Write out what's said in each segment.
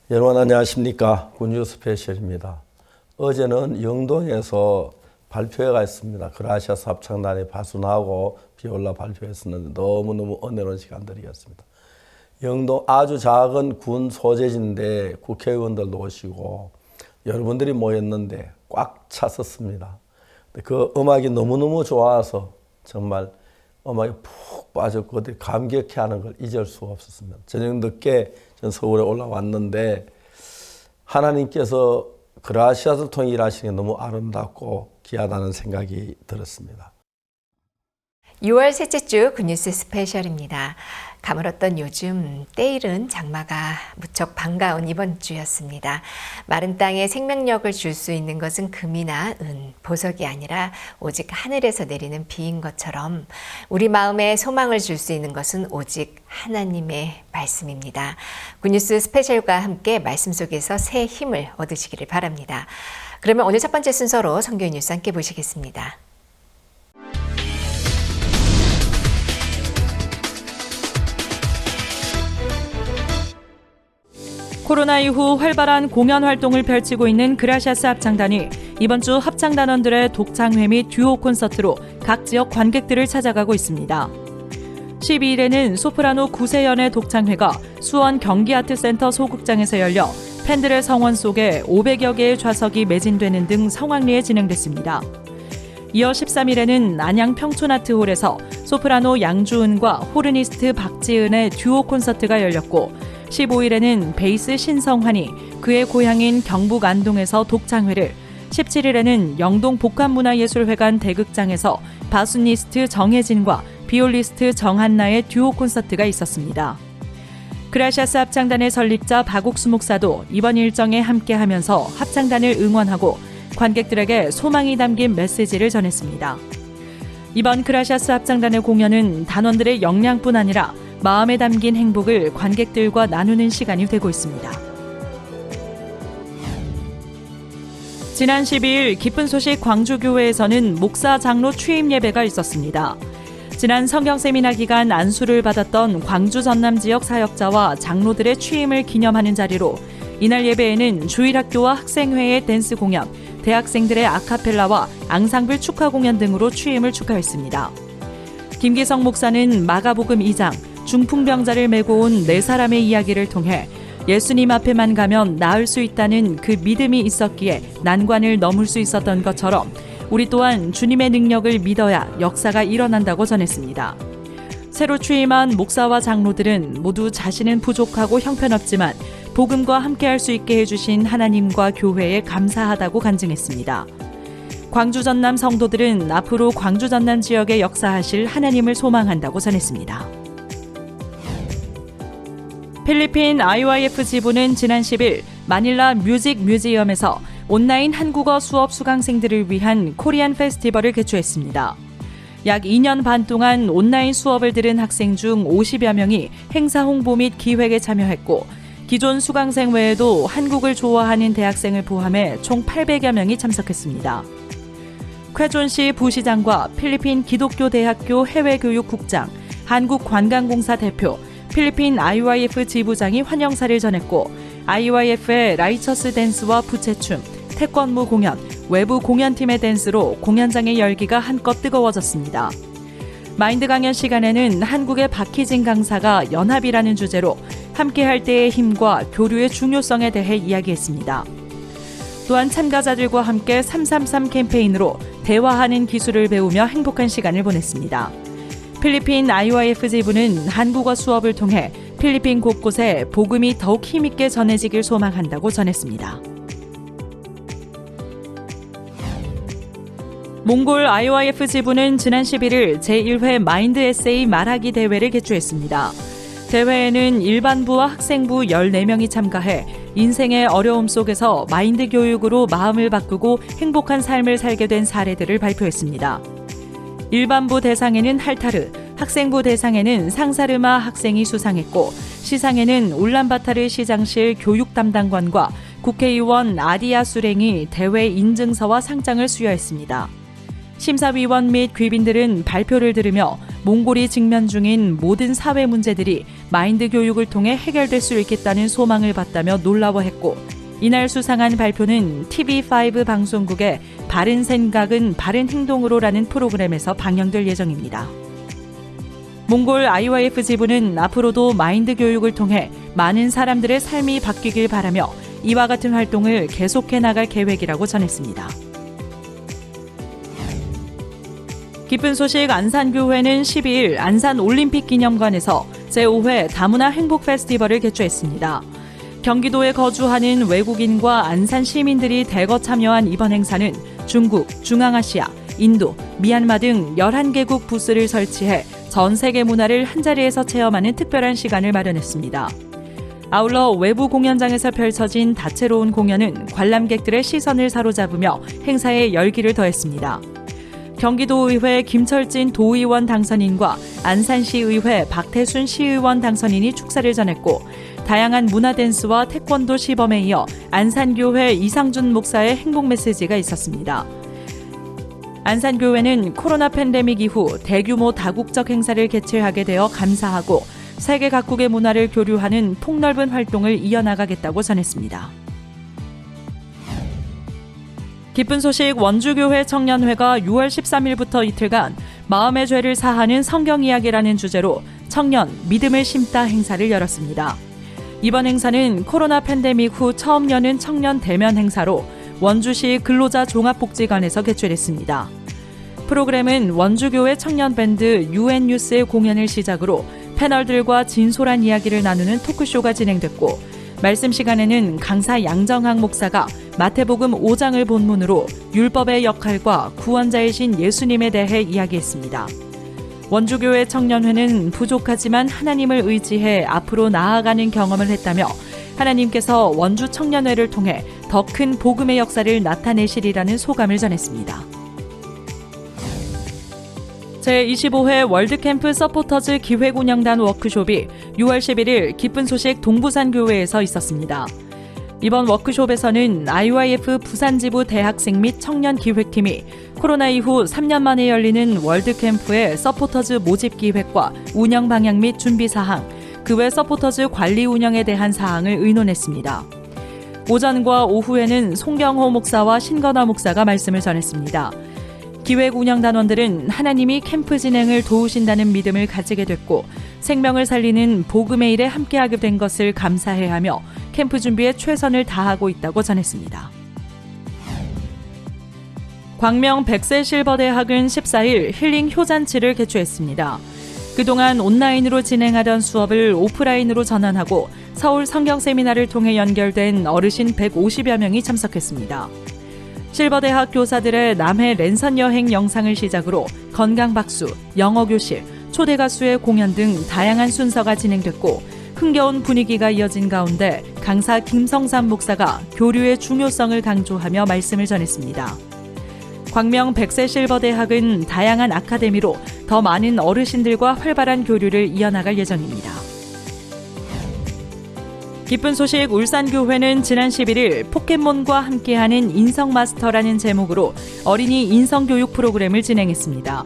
여러분 안녕하십니까. 군유 스페셜입니다. 어제는 영동에서 발표회가 있습니다. 그라시아스 합창단이 바순하고 비올라 발표했었는데 너무너무 은혜로운 시간들이었습니다. 영동 아주 작은 군 소재지인데 국회의원들도 오시고 여러분들이 모였는데 꽉 찼었습니다. 그 음악이 너무너무 좋아서 정말 음악에 푹 빠졌고 감격해하는 걸 잊을 수가 없었습니다. 저녁 늦게 전 서울에 올라왔는데 하나님께서 그라시아스를 통해 일하시는 게 너무 아름답고 귀하다는 생각이 들었습니다. 6월 셋째 주 굿뉴스 스페셜입니다. 가물었던 요즘 때이른 장마가 무척 반가운 이번 주였습니다. 마른 땅에 생명력을 줄 수 있는 것은 금이나 은, 보석이 아니라 오직 하늘에서 내리는 비인 것처럼 우리 마음에 소망을 줄 수 있는 것은 오직 하나님의 말씀입니다. 굿뉴스 스페셜과 함께 말씀 속에서 새 힘을 얻으시기를 바랍니다. 그러면 오늘 첫 번째 순서로 성경 뉴스 함께 보시겠습니다. 코로나 이후 활발한 공연 활동을 펼치고 있는 그라시아스 합창단이 이번 주 합창단원들의 독창회 및 듀오 콘서트로 각 지역 관객들을 찾아가고 있습니다. 12일에는 소프라노 구세연의 독창회가 수원 경기아트센터 소극장에서 열려 팬들의 성원 속에 500여 개의 좌석이 매진되는 등 성황리에 진행됐습니다. 이어 13일에는 안양 평촌아트홀에서 소프라노 양주은과 호르니스트 박지은의 듀오 콘서트가 열렸고 15일에는 베이스 신성환이 그의 고향인 경북 안동에서 독창회를, 17일에는 영동 복합문화예술회관 대극장에서 바수니스트 정혜진과 비올리스트 정한나의 듀오 콘서트가 있었습니다. 그라시아스 합창단의 설립자 박옥수 목사도 이번 일정에 함께하면서 합창단을 응원하고 관객들에게 소망이 담긴 메시지를 전했습니다. 이번 그라시아스 합창단의 공연은 단원들의 역량뿐 아니라 마음에 담긴 행복을 관객들과 나누는 시간이 되고 있습니다. 지난 12일 기쁜 소식 광주교회에서는 목사 장로 취임 예배가 있었습니다. 지난 성경 세미나 기간 안수를 받았던 광주 전남 지역 사역자와 장로들의 취임을 기념하는 자리로 이날 예배에는 주일학교와 학생회의 댄스 공연, 대학생들의 아카펠라와 앙상블 축하 공연 등으로 취임을 축하했습니다. 김기성 목사는 마가복음 2장 중풍병자를 메고 온 4사람의 이야기를 통해 예수님 앞에만 가면 나을 수 있다는 그 믿음이 있었기에 난관을 넘을 수 있었던 것처럼 우리 또한 주님의 능력을 믿어야 역사가 일어난다고 전했습니다. 새로 취임한 목사와 장로들은 모두 자신은 부족하고 형편없지만 복음과 함께할 수 있게 해주신 하나님과 교회에 감사하다고 간증했습니다. 광주 전남 성도들은 앞으로 광주 전남 지역에 역사하실 하나님을 소망한다고 전했습니다. 필리핀 IYF 지부는 지난 10일 마닐라 뮤직 뮤지엄에서 온라인 한국어 수업 수강생들을 위한 코리안 페스티벌을 개최했습니다. 약 2년 반 동안 온라인 수업을 들은 학생 중 50여 명이 행사 홍보 및 기획에 참여했고 기존 수강생 외에도 한국을 좋아하는 대학생을 포함해 총 800여 명이 참석했습니다. 쾌존시 부시장과 필리핀 기독교대학교 해외교육국장, 한국관광공사 대표, 필리핀 IYF 지부장이 환영사를 전했고 IYF의 라이처스 댄스와 부채춤, 태권무 공연, 외부 공연팀의 댄스로 공연장의 열기가 한껏 뜨거워졌습니다. 마인드 강연 시간에는 한국의 박희진 강사가 연합이라는 주제로 함께할 때의 힘과 교류의 중요성에 대해 이야기했습니다. 또한 참가자들과 함께 333 캠페인으로 대화하는 기술을 배우며 행복한 시간을 보냈습니다. 필리핀 IYF 지부는 한국어 수업을 통해 필리핀 곳곳에 복음이 더욱 힘있게 전해지길 소망한다고 전했습니다. 몽골 IYF 지부는 지난 11일 제1회 마인드 에세이 말하기 대회를 개최했습니다. 대회에는 일반부와 학생부 14명이 참가해 인생의 어려움 속에서 마인드 교육으로 마음을 바꾸고 행복한 삶을 살게 된 사례들을 발표했습니다. 일반부 대상에는 할타르, 학생부 대상에는 상사르마 학생이 수상했고 시상에는 울란바타르 시장실 교육 담당관과 국회의원 아디아 수랭이 대회 인증서와 상장을 수여했습니다. 심사위원 및 귀빈들은 발표를 들으며 몽골이 직면 중인 모든 사회 문제들이 마인드 교육을 통해 해결될 수 있겠다는 소망을 봤다며 놀라워했고, 이날 수상한 발표는 TV5 방송국의 바른 생각은 바른 행동으로라는 프로그램에서 방영될 예정입니다. 몽골 IYF 지부는 앞으로도 마인드 교육을 통해 많은 사람들의 삶이 바뀌길 바라며 이와 같은 활동을 계속해 나갈 계획이라고 전했습니다. 기쁜 소식, 안산교회는 12일 안산올림픽기념관에서 제5회 다문화 행복 페스티벌을 개최했습니다. 경기도에 거주하는 외국인과 안산 시민들이 대거 참여한 이번 행사는 중국, 중앙아시아, 인도, 미얀마 등 11개국 부스를 설치해 전 세계 문화를 한자리에서 체험하는 특별한 시간을 마련했습니다. 아울러 외부 공연장에서 펼쳐진 다채로운 공연은 관람객들의 시선을 사로잡으며 행사에 열기를 더했습니다. 경기도의회 김철진 도의원 당선인과 안산시의회 박태순 시의원 당선인이 축사를 전했고, 다양한 문화 댄스와 태권도 시범에 이어 안산교회 이상준 목사의 행복 메시지가 있었습니다. 안산교회는 코로나 팬데믹 이후 대규모 다국적 행사를 개최하게 되어 감사하고 세계 각국의 문화를 교류하는 폭넓은 활동을 이어나가겠다고 전했습니다. 기쁜 소식, 원주교회 청년회가 6월 13일부터 이틀간 마음의 죄를 사하는 성경 이야기라는 주제로 청년, 믿음을 심다 행사를 열었습니다. 이번 행사는 코로나 팬데믹 후 처음 여는 청년 대면 행사로 원주시 근로자 종합복지관에서 개최됐습니다. 프로그램은 원주교회 청년 밴드 UN뉴스의 공연을 시작으로 패널들과 진솔한 이야기를 나누는 토크쇼가 진행됐고, 말씀 시간에는 강사 양정학 목사가 마태복음 5장을 본문으로 율법의 역할과 구원자이신 예수님에 대해 이야기했습니다. 원주교회 청년회는 부족하지만 하나님을 의지해 앞으로 나아가는 경험을 했다며 하나님께서 원주 청년회를 통해 더 큰 복음의 역사를 나타내시리라는 소감을 전했습니다. 제25회 월드캠프 서포터즈 기획운영단 워크숍이 6월 11일 기쁜 소식 동부산교회에서 있었습니다. 이번 워크숍에서는 IYF 부산지부 대학생 및 청년 기획팀이 코로나 이후 3년 만에 열리는 월드캠프의 서포터즈 모집 기획과 운영 방향 및 준비 사항, 그 외 서포터즈 관리 운영에 대한 사항을 의논했습니다. 오전과 오후에는 송경호 목사와 신건화 목사가 말씀을 전했습니다. 기획운영단원들은 하나님이 캠프 진행을 도우신다는 믿음을 가지게 됐고 생명을 살리는 복음의 일에 함께하게 된 것을 감사해하며 캠프 준비에 최선을 다하고 있다고 전했습니다. 광명 백세 실버대학은 14일 힐링 효잔치를 개최했습니다. 그동안 온라인으로 진행하던 수업을 오프라인으로 전환하고 서울 성경세미나를 통해 연결된 어르신 150여 명이 참석했습니다. 실버대학 교사들의 남해 랜선 여행 영상을 시작으로 건강박수, 영어교실, 초대가수의 공연 등 다양한 순서가 진행됐고 흥겨운 분위기가 이어진 가운데 강사 김성삼 목사가 교류의 중요성을 강조하며 말씀을 전했습니다. 광명 백세 실버대학은 다양한 아카데미로 더 많은 어르신들과 활발한 교류를 이어나갈 예정입니다. 기쁜 소식, 울산교회는 지난 11일 포켓몬과 함께하는 인성마스터라는 제목으로 어린이 인성교육 프로그램을 진행했습니다.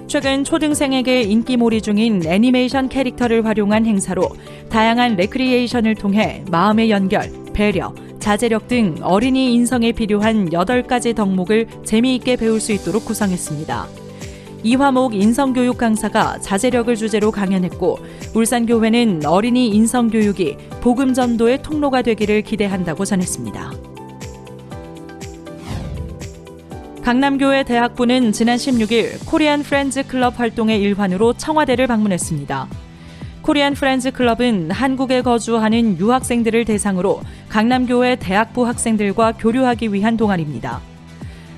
최근 초등생에게 인기몰이 중인 애니메이션 캐릭터를 활용한 행사로 다양한 레크리에이션을 통해 마음의 연결, 배려, 자제력 등 어린이 인성에 필요한 8가지 덕목을 재미있게 배울 수 있도록 구성했습니다. 이화목 인성교육 강사가 자제력을 주제로 강연했고 울산교회는 어린이 인성교육이 복음 전도의 통로가 되기를 기대한다고 전했습니다. 강남교회 대학부는 지난 16일 코리안 프렌즈 클럽 활동의 일환으로 청와대를 방문했습니다. 코리안 프렌즈 클럽은 한국에 거주하는 유학생들을 대상으로 강남교회 대학부 학생들과 교류하기 위한 동아리입니다.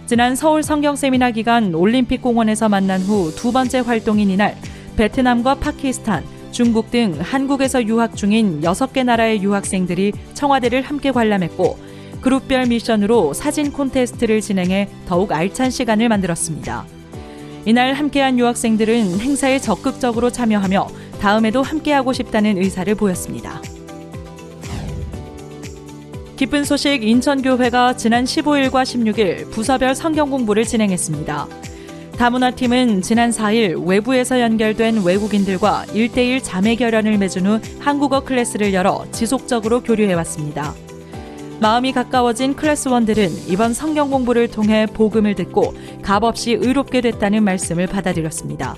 지난 서울 성경세미나 기간 올림픽공원에서 만난 후 두 번째 활동인 이날 베트남과 파키스탄, 중국 등 한국에서 유학 중인 6개 나라의 유학생들이 청와대를 함께 관람했고 그룹별 미션으로 사진 콘테스트를 진행해 더욱 알찬 시간을 만들었습니다. 이날 함께한 유학생들은 행사에 적극적으로 참여하며 다음에도 함께하고 싶다는 의사를 보였습니다. 기쁜 소식, 인천교회가 지난 15일과 16일 부서별 성경 공부를 진행했습니다. 다문화팀은 지난 4일 외부에서 연결된 외국인들과 1대1 자매 결연을 맺은 후 한국어 클래스를 열어 지속적으로 교류해왔습니다. 마음이 가까워진 클래스원들은 이번 성경 공부를 통해 복음을 듣고 값없이 의롭게 됐다는 말씀을 받아들였습니다.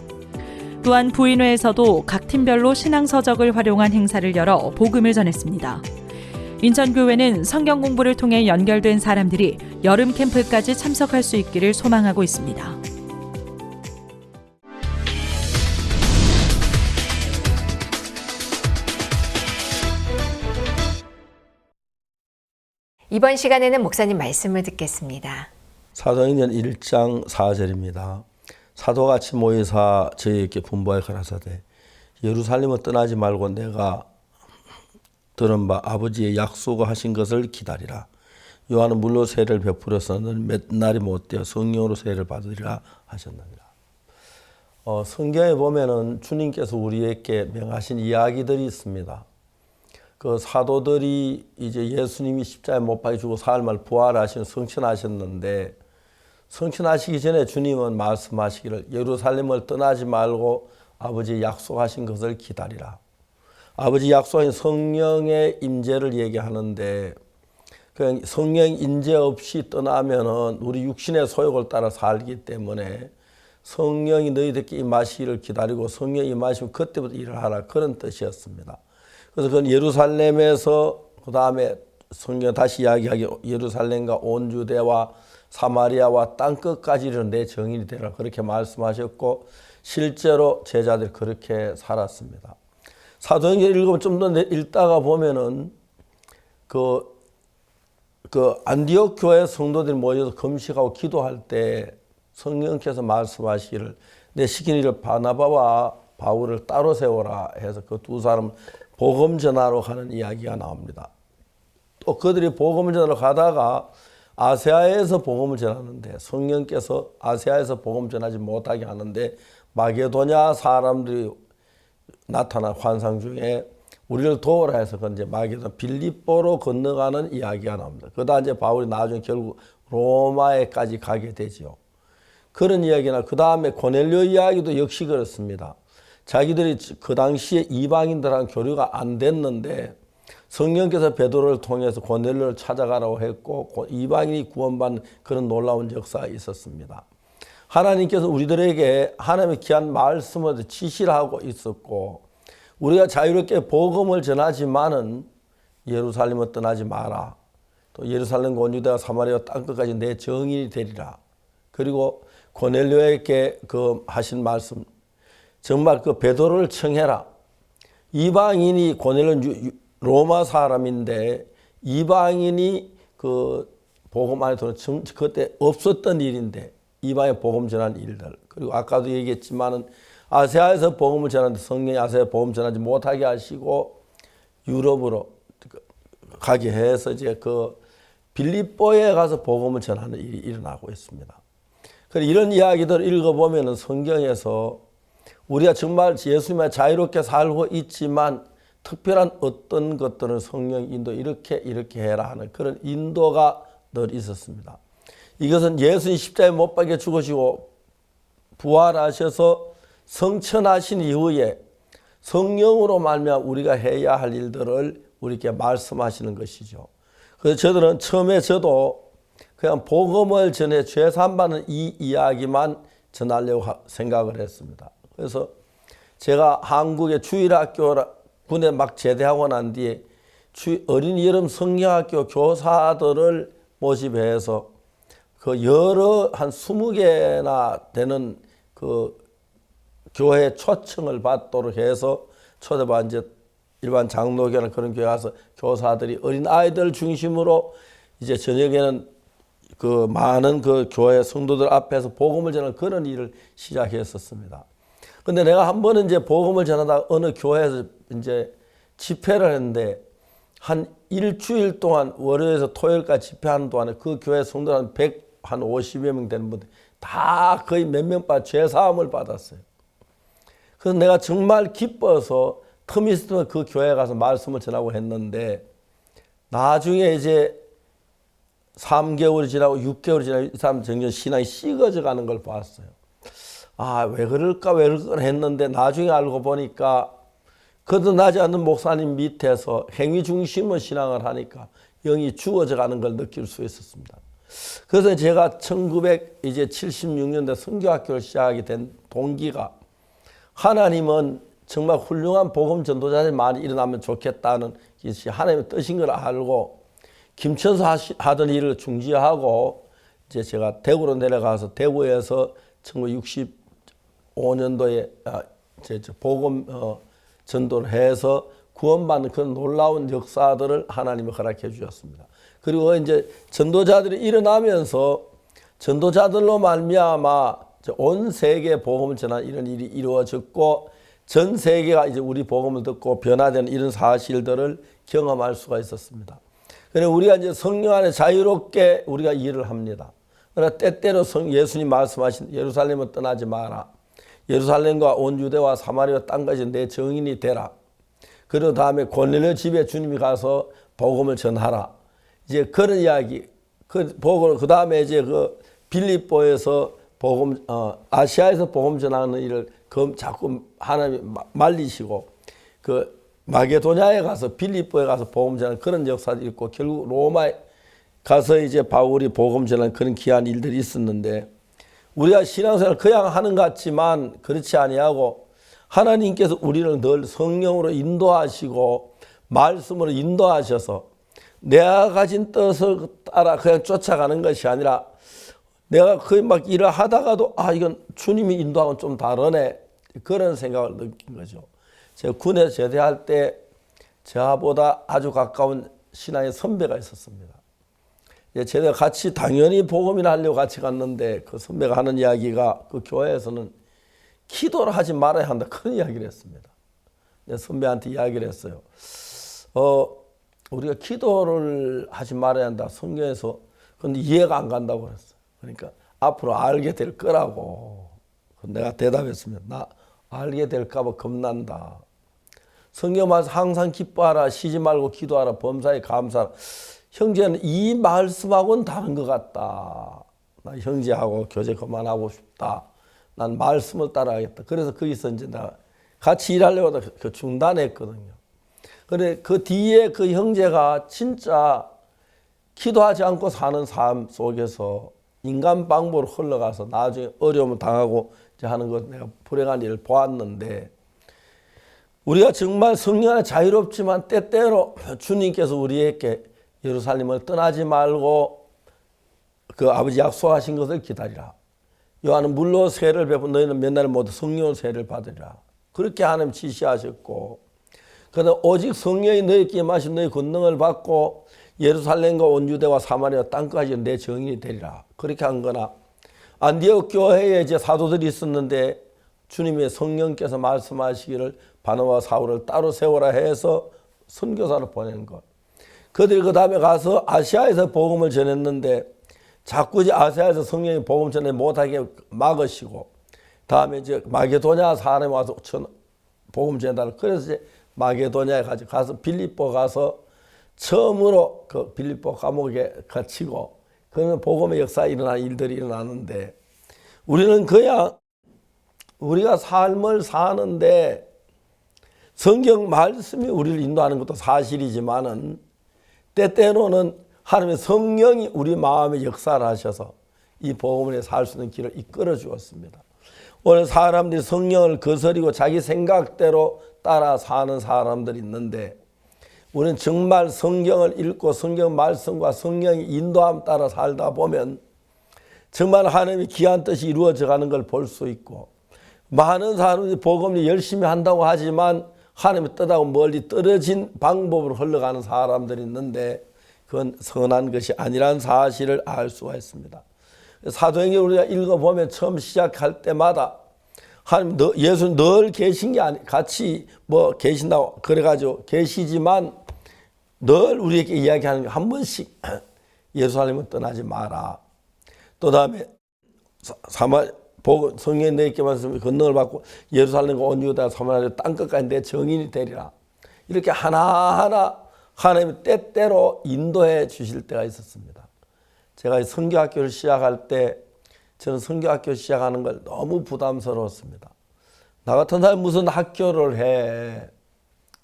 또한 부인회에서도 각 팀별로 신앙서적을 활용한 행사를 열어 복음을 전했습니다. 인천교회는 성경 공부를 통해 연결된 사람들이 여름 캠프까지 참석할 수 있기를 소망하고 있습니다. 이번 시간에는 목사님 말씀을 듣겠습니다. 사도행전 1장 4절입니다. 사도같이 모이사 저희에게 분부하여 가라사대 예루살렘을 떠나지 말고 내가 들은 바 아버지의 약속하신 것을 기다리라. 요한은 물로 세례를 베풀어서는 몇 날이 못 되어 성령으로 세례를 받으리라 하셨느니라. 성경에 보면은 주님께서 우리에게 명하신 이야기들이 있습니다. 그 사도들이 이제 예수님이 십자가에 못 박혀 죽고 사흘 만에 부활하신 성천하셨는데 성천하시기 전에 주님은 말씀하시기를 예루살렘을 떠나지 말고 아버지 약속하신 것을 기다리라. 아버지 약속하신 성령의 임재를 얘기하는데 그냥 성령 임재 없이 떠나면은 우리 육신의 소욕을 따라 살기 때문에 성령이 너희들께 임하시기를 기다리고 성령이 임하시면 그때부터 일을 하라 그런 뜻이었습니다. 그래서 그건 예루살렘에서 그 다음에 성경 다시 이야기하기 예루살렘과 온 유대와 사마리아와 땅끝까지 이르는 내 정인이 되라 그렇게 말씀하셨고 실제로 제자들이 그렇게 살았습니다. 사도행전 읽으면 좀 더 읽다가 보면은 그 안디옥 교회 성도들이 모여서 금식하고 기도할 때 성령께서 말씀하시기를 내 시킨 일을 바나바와 바울을 따로 세워라 해서 그 두 사람 복음 전하러 가는 이야기가 나옵니다. 또 그들이 복음을 전하러 가다가 아세아에서 복음을 전하는데 성령께서 아세아에서 복음 전하지 못하게 하는데 마게도냐 사람들이 나타난 환상 중에 우리를 도우라 해서 그 이제 마게도냐 빌립보로 건너가는 이야기가 나옵니다. 그러다 이제 바울이 나중에 결국 로마에까지 가게 되지요. 그런 이야기나 그 다음에 고넬료 이야기도 역시 그렇습니다. 자기들이 그 당시에 이방인들랑 교류가 안 됐는데 성령께서 베드로를 통해서 고넬료를 찾아가라고 했고 이방인이 구원받는 그런 놀라운 역사가 있었습니다. 하나님께서 우리들에게 하나님의 귀한 말씀을 지시를 하고 있었고 우리가 자유롭게 복음을 전하지만은 예루살렘을 떠나지 마라. 또 예루살렘과 온 유대와 사마리아 땅끝까지 내 정인이 되리라. 그리고 고넬료에게 그 하신 말씀 정말 그 베드로를 청해라. 이방인이 고넬료는 로마 사람인데 이방인이 그 복음 안에 들어오는 그때 없었던 일인데 이방인 복음 전하는 일들 그리고 아까도 얘기했지만은 아세아에서 복음을 전하는데 성령이 아세아에 복음 전하지 못하게 하시고 유럽으로 가게 해서 이제 그 빌립보에 가서 복음을 전하는 일이 일어나고 있습니다. 그래서 이런 이야기들을 읽어보면은 성경에서 우리가 정말 예수님과 자유롭게 살고 있지만 특별한 어떤 것들은 성령 인도 이렇게 해라 하는 그런 인도가 늘 있었습니다. 이것은 예수님 십자가에 못 박혀 죽으시고 부활하셔서 성천하신 이후에 성령으로 말미암아 우리가 해야 할 일들을 우리에게 말씀하시는 것이죠. 그래서 저들은 처음에 저도 그냥 복음을 전해 죄 사함받는 이 이야기만 전하려고 생각을 했습니다. 그래서 제가 한국의 주일학교 군에 막 제대하고 난 뒤에 어린이 여름 성경학교 교사들을 모집해서 그 여러 한 20개나 되는 그 교회 초청을 받도록 해서 초대받은 이제 일반 장로교나 그런 교회 가서 교사들이 어린 아이들 중심으로 이제 저녁에는 그 많은 그 교회 성도들 앞에서 복음을 전하는 그런 일을 시작했었습니다. 근데 내가 한 번은 이제 복음을 전하다가 어느 교회에서 이제 집회를 했는데 한 일주일 동안 월요일에서 토요일까지 집회하는 동안에 그 교회 성도들 한 150여 명 되는 분들 다 거의 몇 명 죄사함을 받았어요. 그래서 내가 정말 기뻐서 틈이 있으면 그 교회에 가서 말씀을 전하고 했는데 나중에 이제 3개월이 지나고 6개월이 지나고 이 사람 점점 신앙이 식어져 가는 걸 봤어요. 아, 왜 그럴까 했는데 나중에 알고 보니까 거듭나지 않는 목사님 밑에서 행위 중심의 신앙을 하니까 영이 죽어져 가는 걸 느낄 수 있었습니다. 그래서 제가 1976년대 선교학교를 시작하게 된 동기가 하나님은 정말 훌륭한 복음 전도자들이 많이 일어나면 좋겠다는 것이 하나님의 뜻인 걸 알고 김천수 하던 일을 중지하고 이제 제가 대구로 내려가서 대구에서 1965년도에 복음 전도를 해서 구원받는 그런 놀라운 역사들을 하나님이 허락해 주셨습니다. 그리고 이제 전도자들이 일어나면서 전도자들로 말미암아 온 세계에 복음을 전하는 이런 일이 이루어졌고 전 세계가 이제 우리 복음을 듣고 변화되는 이런 사실들을 경험할 수가 있었습니다. 그래서 우리가 이제 성령 안에 자유롭게 우리가 일을 합니다. 그러나 때때로 예수님 말씀하신 예루살렘을 떠나지 마라. 예루살렘과 온 유대와 사마리아 땅까지 내 증인이 되라. 그리고 다음에 고넬료 집에 주님이 가서 복음을 전하라. 이제 그런 이야기. 그 다음에 이제 그 빌립보에서 아시아에서 복음 전하는 일을 자꾸 하나님이 말리시고 그 마게도냐에 가서 빌립보에 가서 복음 전하는 그런 역사도 있고 결국 로마에 가서 이제 바울이 복음 전하는 그런 귀한 일들이 있었는데 우리가 신앙생활을 그냥 하는 것 같지만 그렇지 아니하고 하나님께서 우리를 늘 성령으로 인도하시고 말씀으로 인도하셔서 내가 가진 뜻을 따라 그냥 쫓아가는 것이 아니라 내가 거의 막 일을 하다가도 이건 주님이 인도하고는 좀 다르네 그런 생각을 느낀 거죠. 제가 군에 제대할 때 저보다 아주 가까운 신앙의 선배가 있었습니다. 제가 같이 당연히 복음이나 하려고 같이 갔는데 그 선배가 하는 이야기가 그 교회에서는 기도를 하지 말아야 한다 그런 이야기를 했습니다. 선배한테 이야기를 했어요. 우리가 기도를 하지 말아야 한다 성경에서. 그런데 이해가 안 간다고 그랬어요. 그러니까 앞으로 알게 될 거라고. 내가 대답했습니다. 나 알게 될까 봐 겁난다. 성경 말씀 항상 기뻐하라 쉬지 말고 기도하라 범사에 감사하라. 형제는 이 말씀하고는 다른 것 같다. 나 형제하고 교제 그만하고 싶다. 난 말씀을 따라하겠다. 그래서 거기서 이제 나 같이 일하려고 그 중단했거든요. 그래 그 뒤에 그 형제가 진짜 기도하지 않고 사는 삶 속에서 인간 방법으로 흘러가서 나중에 어려움을 당하고 이제 하는 것 내가 불행한 일을 보았는데 우리가 정말 성령 안에 자유롭지만 때때로 주님께서 우리에게 예루살렘을 떠나지 말고 그 아버지 약속하신 것을 기다리라. 요한은 물로 세를 베푼 너희는 몇 날 모두 성령의 세를 받으리라. 그렇게 하나님 지시하셨고 그러나 오직 성령이 너희에게 임하신 너희 권능을 받고 예루살렘과 온 유대와 사마리아 땅까지 내 증인이 되리라. 그렇게 한 거나 안디옥 교회에 이제 사도들이 있었는데 주님의 성령께서 말씀하시기를 바나바와 사울을 따로 세워라 해서 선교사를 보낸 것. 그들이 그 다음에 가서 아시아에서 복음을 전했는데 자꾸 이제 아시아에서 성령이 복음 전에 못하게 막으시고 다음에 이제 마게도냐 사람이 와서 복음 전달을 그래서 이제 마게도냐에 가서 빌립보 가서 처음으로 그 빌립보 감옥에 갇히고 그러면 복음의 역사에 일어난 일들이 일어나는데 우리는 그냥 우리가 삶을 사는데 성경 말씀이 우리를 인도하는 것도 사실이지만은 때때로는 하나님의 성령이 우리 마음에 역사를 하셔서 이 복음을 살 수 있는 길을 이끌어 주었습니다. 오늘 사람들이 성령을 거스리고 자기 생각대로 따라 사는 사람들이 있는데 우리는 정말 성경을 읽고 성경 말씀과 성령의 인도함 따라 살다 보면 정말 하나님의 귀한 뜻이 이루어져 가는 걸 볼 수 있고 많은 사람들이 복음을 열심히 한다고 하지만 하나님의 뜻하고 멀리 떨어진 방법으로 흘러가는 사람들이 있는데 그건 선한 것이 아니라는 사실을 알 수가 있습니다. 사도행전 우리가 읽어보면 처음 시작할 때마다 하나님 예수 늘 계신 게 아니 같이 뭐 계신다고 그래가지고 계시지만 늘 우리에게 이야기하는 게 한 번씩 예루살렘을 떠나지 마라. 또 다음에 성령이 너희에게 말씀 권능을 받고 예루살렘과 온 유다 사마리아 땅끝까지 내 증인이 되리라. 이렇게 하나하나 하나님이 때때로 인도해 주실 때가 있었습니다. 제가 선교학교를 시작할 때 저는 선교학교 시작하는 걸 너무 부담스러웠습니다. 나 같은 사람이 무슨 학교를 해.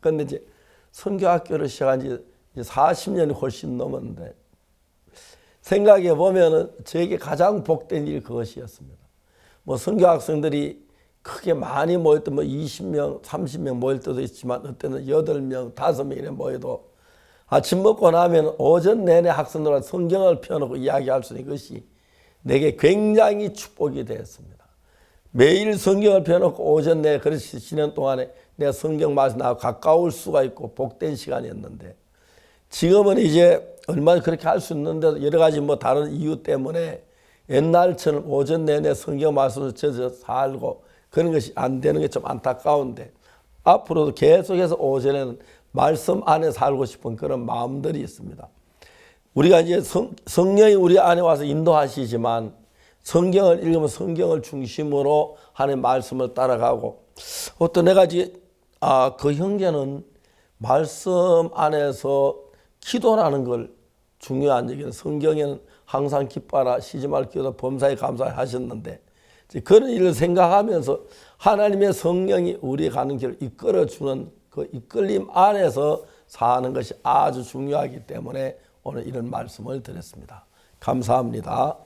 그런데 이제 선교학교를 시작한 지 40년이 훨씬 넘었는데 생각해 보면은 저에게 가장 복된 일 그것이었습니다. 뭐 선교 학생들이 크게 많이 모일 때 뭐 20명, 30명 모일 때도 있지만 그때는 8명, 5명 이래 모여도 아침 먹고 나면 오전 내내 학생들과 성경을 펴놓고 이야기할 수 있는 것이 내게 굉장히 축복이 되었습니다. 매일 성경을 펴놓고 오전 내에 그렇게 지낸 동안에 내가 성경 말씀 나하고 가까울 수가 있고 복된 시간이었는데 지금은 이제 얼마나 그렇게 할 수 있는데도 여러 가지 뭐 다른 이유 때문에 옛날처럼 오전 내내 성경 말씀을 젖어 살고 그런 것이 안 되는 게 좀 안타까운데 앞으로도 계속해서 오전에는 말씀 안에 살고 싶은 그런 마음들이 있습니다. 우리가 이제 성령이 우리 안에 와서 인도하시지만 성경을 읽으면 성경을 중심으로 하는 말씀을 따라가고 어떤 내가 이제 그 형제는 말씀 안에서 기도라는 걸 중요한 얘기는 성경에는 항상 기뻐하라 쉬지 말 기도다 범사에 감사를 하셨는데 그런 일을 생각하면서 하나님의 성령이 우리 가는 길을 이끌어주는 그 이끌림 안에서 사는 것이 아주 중요하기 때문에 오늘 이런 말씀을 드렸습니다. 감사합니다.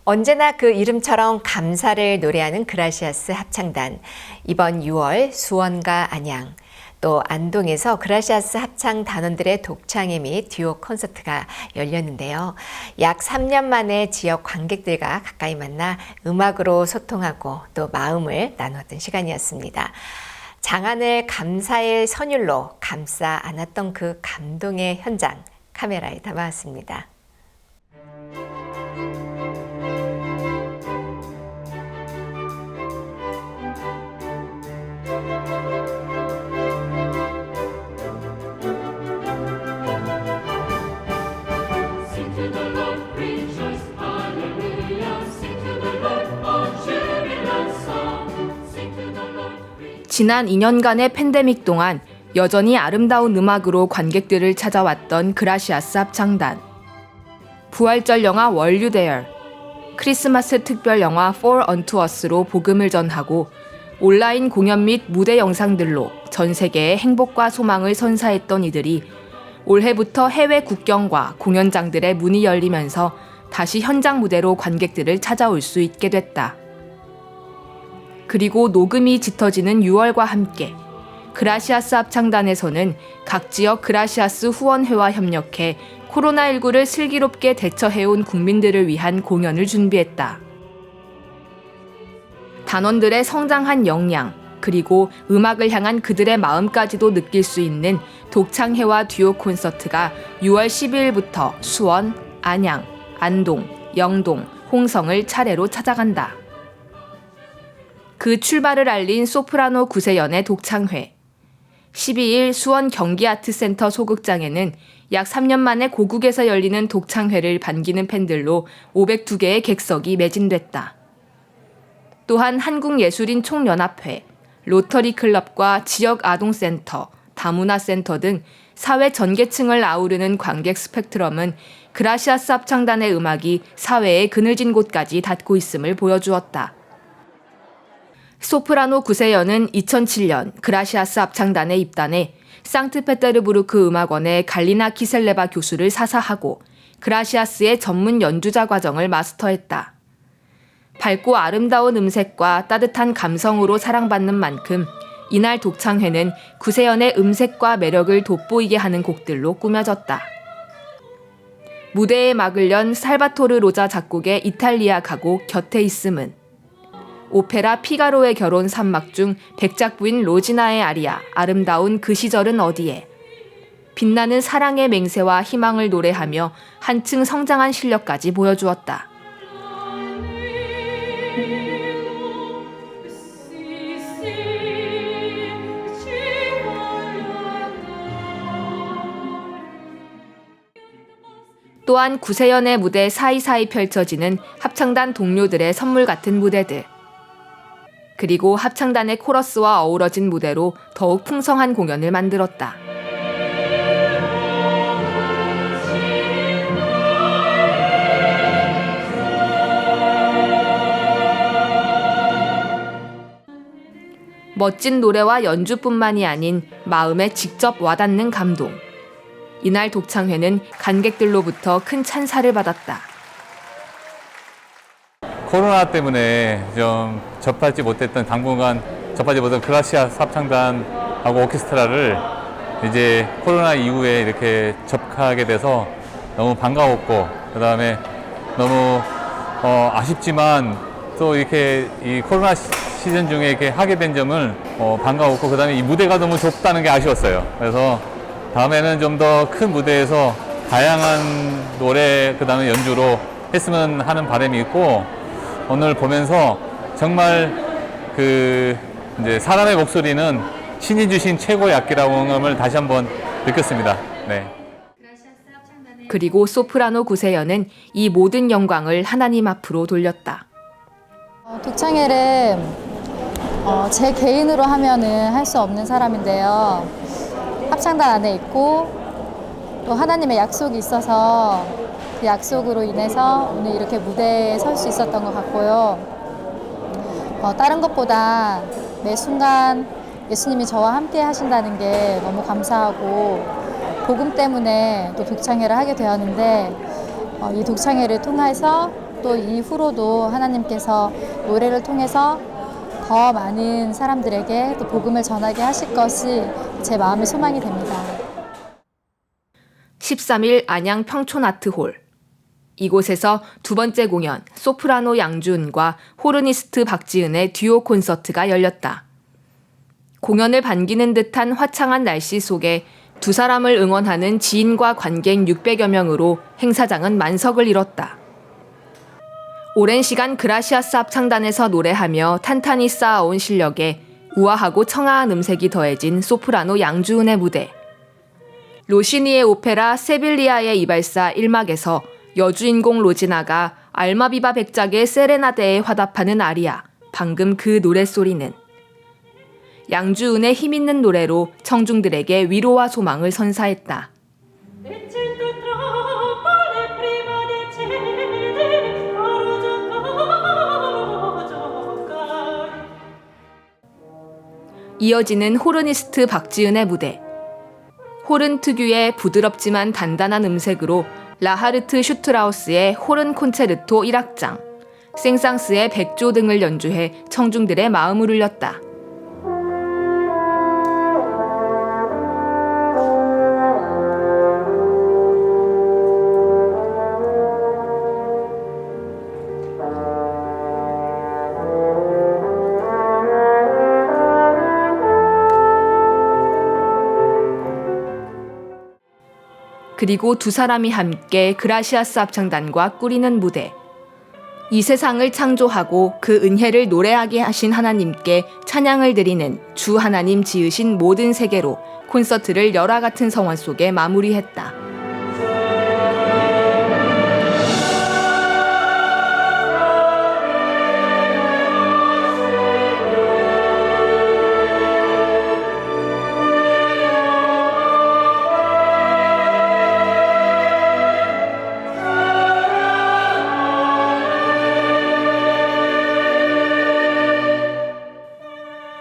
언제나 그 이름처럼 감사를 노래하는 그라시아스 합창단. 이번 6월 수원과 안양, 또 안동에서 그라시아스 합창 단원들의 독창회 및 듀오 콘서트가 열렸는데요. 약 3년 만에 지역 관객들과 가까이 만나 음악으로 소통하고 또 마음을 나누었던 시간이었습니다. 장안을 감사의 선율로 감싸 안았던 그 감동의 현장 카메라에 담아왔습니다. 지난 2년간의 팬데믹 동안 여전히 아름다운 음악으로 관객들을 찾아왔던 그라시아스 합창단. 부활절 영화 Were You There, 크리스마스 특별 영화 For Unto Us로 복음을 전하고 온라인 공연 및 무대 영상들로 전 세계에 행복과 소망을 선사했던 이들이 올해부터 해외 국경과 공연장들의 문이 열리면서 다시 현장 무대로 관객들을 찾아올 수 있게 됐다. 그리고 녹음이 짙어지는 6월과 함께 그라시아스 합창단에서는 각 지역 그라시아스 후원회와 협력해 코로나19를 슬기롭게 대처해온 국민들을 위한 공연을 준비했다. 단원들의 성장한 역량, 그리고 음악을 향한 그들의 마음까지도 느낄 수 있는 독창회와 듀오 콘서트가 6월 12일부터 수원, 안양, 안동, 영동, 홍성을 차례로 찾아간다. 그 출발을 알린 소프라노 구세연의 독창회. 12일 수원 경기아트센터 소극장에는 약 3년 만에 고국에서 열리는 독창회를 반기는 팬들로 502개의 객석이 매진됐다. 또한 한국예술인 총연합회, 로터리 클럽과 지역 아동센터, 다문화센터 등 사회 전계층을 아우르는 관객 스펙트럼은 그라시아스 합창단의 음악이 사회의 그늘진 곳까지 닿고 있음을 보여주었다. 소프라노 구세연은 2007년 그라시아스 합창단에 입단해 상트페테르부르크 음악원의 갈리나 키셀레바 교수를 사사하고 그라시아스의 전문 연주자 과정을 마스터했다. 밝고 아름다운 음색과 따뜻한 감성으로 사랑받는 만큼 이날 독창회는 구세연의 음색과 매력을 돋보이게 하는 곡들로 꾸며졌다. 무대에 막을 연 살바토르 로자 작곡의 이탈리아 가곡 곁에 있음은, 오페라 피가로의 결혼 3막 중 백작 부인 로지나의 아리아 아름다운 그 시절은 어디에, 빛나는 사랑의 맹세와 희망을 노래하며 한층 성장한 실력까지 보여주었다. 또한 구세연의 무대 사이사이 펼쳐지는 합창단 동료들의 선물 같은 무대들. 그리고 합창단의 코러스와 어우러진 무대로 더욱 풍성한 공연을 만들었다. 멋진 노래와 연주뿐만이 아닌 마음에 직접 와닿는 감동. 이날 독창회는 관객들로부터 큰 찬사를 받았다. 코로나 때문에 좀 당분간 접하지 못했던 그라시아스 합창단하고 오케스트라를 이제 코로나 이후에 이렇게 접하게 돼서 너무 반가웠고, 그 다음에 너무 아쉽지만 또 이렇게 이 코로나 시즌 중에 이렇게 하게 된 점을 반가웠고, 그 다음에 이 무대가 너무 좁다는 게 아쉬웠어요. 그래서 다음에는 좀 더 큰 무대에서 다양한 노래, 그 다음에 연주로 했으면 하는 바람이 있고, 오늘 보면서 정말 이제 사람의 목소리는 신이 주신 최고의 악기라는 점을 다시 한번 느꼈습니다. 네. 그리고 소프라노 구세연은 이 모든 영광을 하나님 앞으로 돌렸다. 독창회를 제 개인으로 하면은 할 수 없는 사람인데요. 합창단 안에 있고 또 하나님의 약속이 있어서 그 약속으로 인해서 오늘 이렇게 무대에 설 수 있었던 것 같고요. 다른 것보다 매 순간 예수님이 저와 함께 하신다는 게 너무 감사하고, 복음 때문에 또 독창회를 하게 되었는데, 이 독창회를 통해서 또 이후로도 하나님께서 노래를 통해서 더 많은 사람들에게 또 복음을 전하게 하실 것이 제 마음의 소망이 됩니다. 13일 안양 평촌아트홀. 이곳에서 두 번째 공연 소프라노 양주은과 호르니스트 박지은의 듀오 콘서트가 열렸다. 공연을 반기는 듯한 화창한 날씨 속에 두 사람을 응원하는 지인과 관객 600여 명으로 행사장은 만석을 이뤘다. 오랜 시간 그라시아스 합창단에서 노래하며 탄탄히 쌓아온 실력에 우아하고 청아한 음색이 더해진 소프라노 양주은의 무대. 로시니의 오페라 세빌리아의 이발사 1막에서 여주인공 로지나가 알마비바 백작의 세레나데에 화답하는 아리아, 방금 그 노랫소리는. 양주은의 힘있는 노래로 청중들에게 위로와 소망을 선사했다. 이어지는 호르니스트 박지은의 무대. 호른 특유의 부드럽지만 단단한 음색으로 라하르트 슈트라우스의 호른 콘체르토 1악장, 생상스의 백조 등을 연주해 청중들의 마음을 울렸다. 그리고 두 사람이 함께 그라시아스 합창단과 꾸리는 무대. 이 세상을 창조하고 그 은혜를 노래하게 하신 하나님께 찬양을 드리는 주 하나님 지으신 모든 세계로 콘서트를 열화 같은 성원 속에 마무리했다.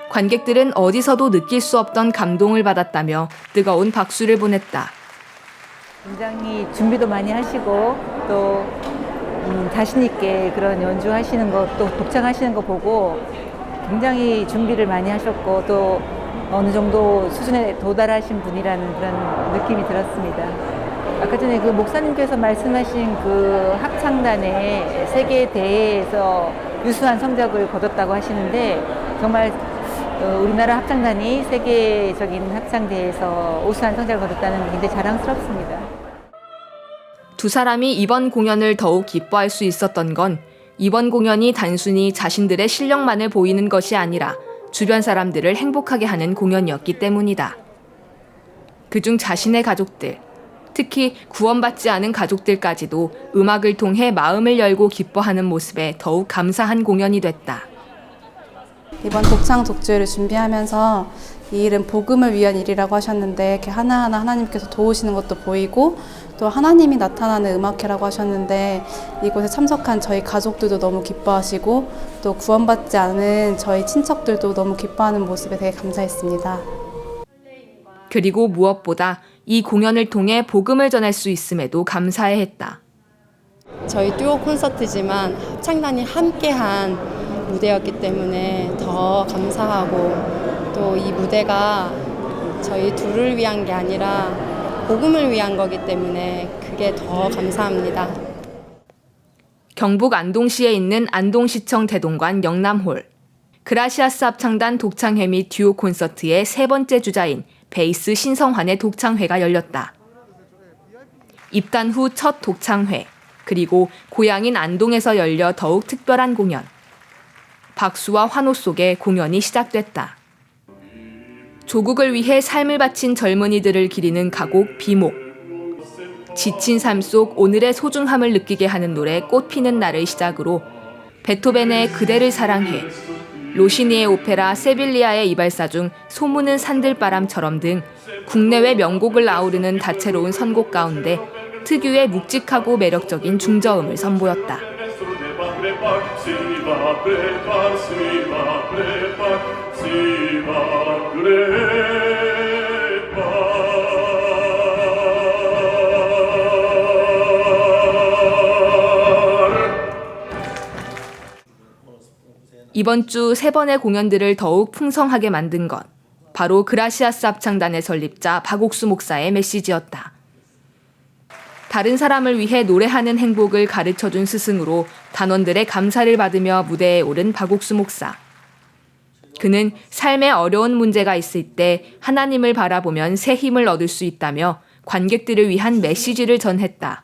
관객들은 어디서도 느낄 수 없던 감동을 받았다며 뜨거운 박수를 보냈다. 굉장히 준비도 많이 하시고 또 자신 있게 그런 연주하시는 거, 또 독창하시는 거 보고 굉장히 준비를 많이 하셨고 또 어느 정도 수준에 도달하신 분이라는 그런 느낌이 들었습니다. 아까 전에 그 목사님께서 말씀하신 그 합창단의 세계 대회에서 유수한 성적을 거뒀다고 하시는데, 정말 우리나라 합창단이 세계적인 합창대회에서 우수한 성적을 거뒀다는 게 굉장히 자랑스럽습니다. 두 사람이 이번 공연을 더욱 기뻐할 수 있었던 건 이번 공연이 단순히 자신들의 실력만을 보이는 것이 아니라 주변 사람들을 행복하게 하는 공연이었기 때문이다. 그중 자신의 가족들, 특히 구원받지 않은 가족들까지도 음악을 통해 마음을 열고 기뻐하는 모습에 더욱 감사한 공연이 됐다. 이번 독창 독주를 준비하면서 이 일은 복음을 위한 일이라고 하셨는데 이렇게 하나하나 하나님께서 도우시는 것도 보이고 또 하나님이 나타나는 음악회라고 하셨는데 이곳에 참석한 저희 가족들도 너무 기뻐하시고 또 구원받지 않은 저희 친척들도 너무 기뻐하는 모습에 되게 감사했습니다. 그리고 무엇보다 이 공연을 통해 복음을 전할 수 있음에도 감사해했다. 저희 듀오 콘서트지만 합창단이 함께한 무대였기 때문에 더 감사하고 또 이 무대가 저희 둘을 위한 게 아니라 복음을 위한 거기 때문에 그게 더 감사합니다. 경북 안동시에 있는 안동시청 대동관 영남홀. 그라시아스 합창단 독창회 및 듀오 콘서트의 세 번째 주자인 베이스 신성환의 독창회가 열렸다. 입단 후 첫 독창회, 그리고 고향인 안동에서 열려 더욱 특별한 공연. 박수와 환호 속에 공연이 시작됐다. 조국을 위해 삶을 바친 젊은이들을 기리는 가곡 비목. 지친 삶 속 오늘의 소중함을 느끼게 하는 노래 꽃피는 날을 시작으로 베토벤의 그대를 사랑해, 로시니의 오페라 세빌리아의 이발사 중 소문은 산들바람처럼 등 국내외 명곡을 아우르는 다채로운 선곡 가운데 특유의 묵직하고 매력적인 중저음을 선보였다. 이번 주 세 번의 공연들을 더욱 풍성하게 만든 것, 바로 그라시아스 합창단의 설립자 박옥수 목사의 메시지였다. 다른 사람을 위해 노래하는 행복을 가르쳐준 스승으로 단원들의 감사를 받으며 무대에 오른 박옥수 목사. 그는 삶에 어려운 문제가 있을 때 하나님을 바라보면 새 힘을 얻을 수 있다며 관객들을 위한 메시지를 전했다.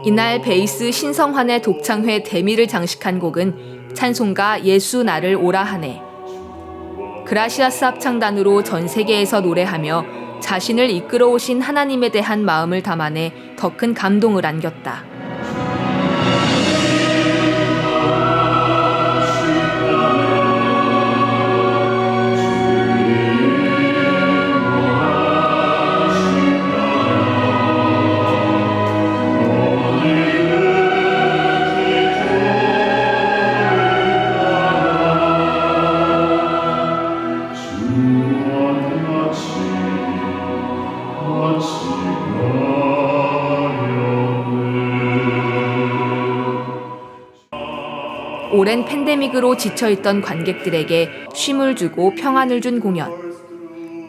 이날 베이스 신성환의 독창회 대미를 장식한 곡은 찬송가 예수 나를 오라 하네. 그라시아스 합창단으로 전 세계에서 노래하며 자신을 이끌어 오신 하나님에 대한 마음을 담아내 더 큰 감동을 안겼다. 오랜 팬데믹으로 지쳐있던 관객들에게 쉼을 주고 평안을 준 공연.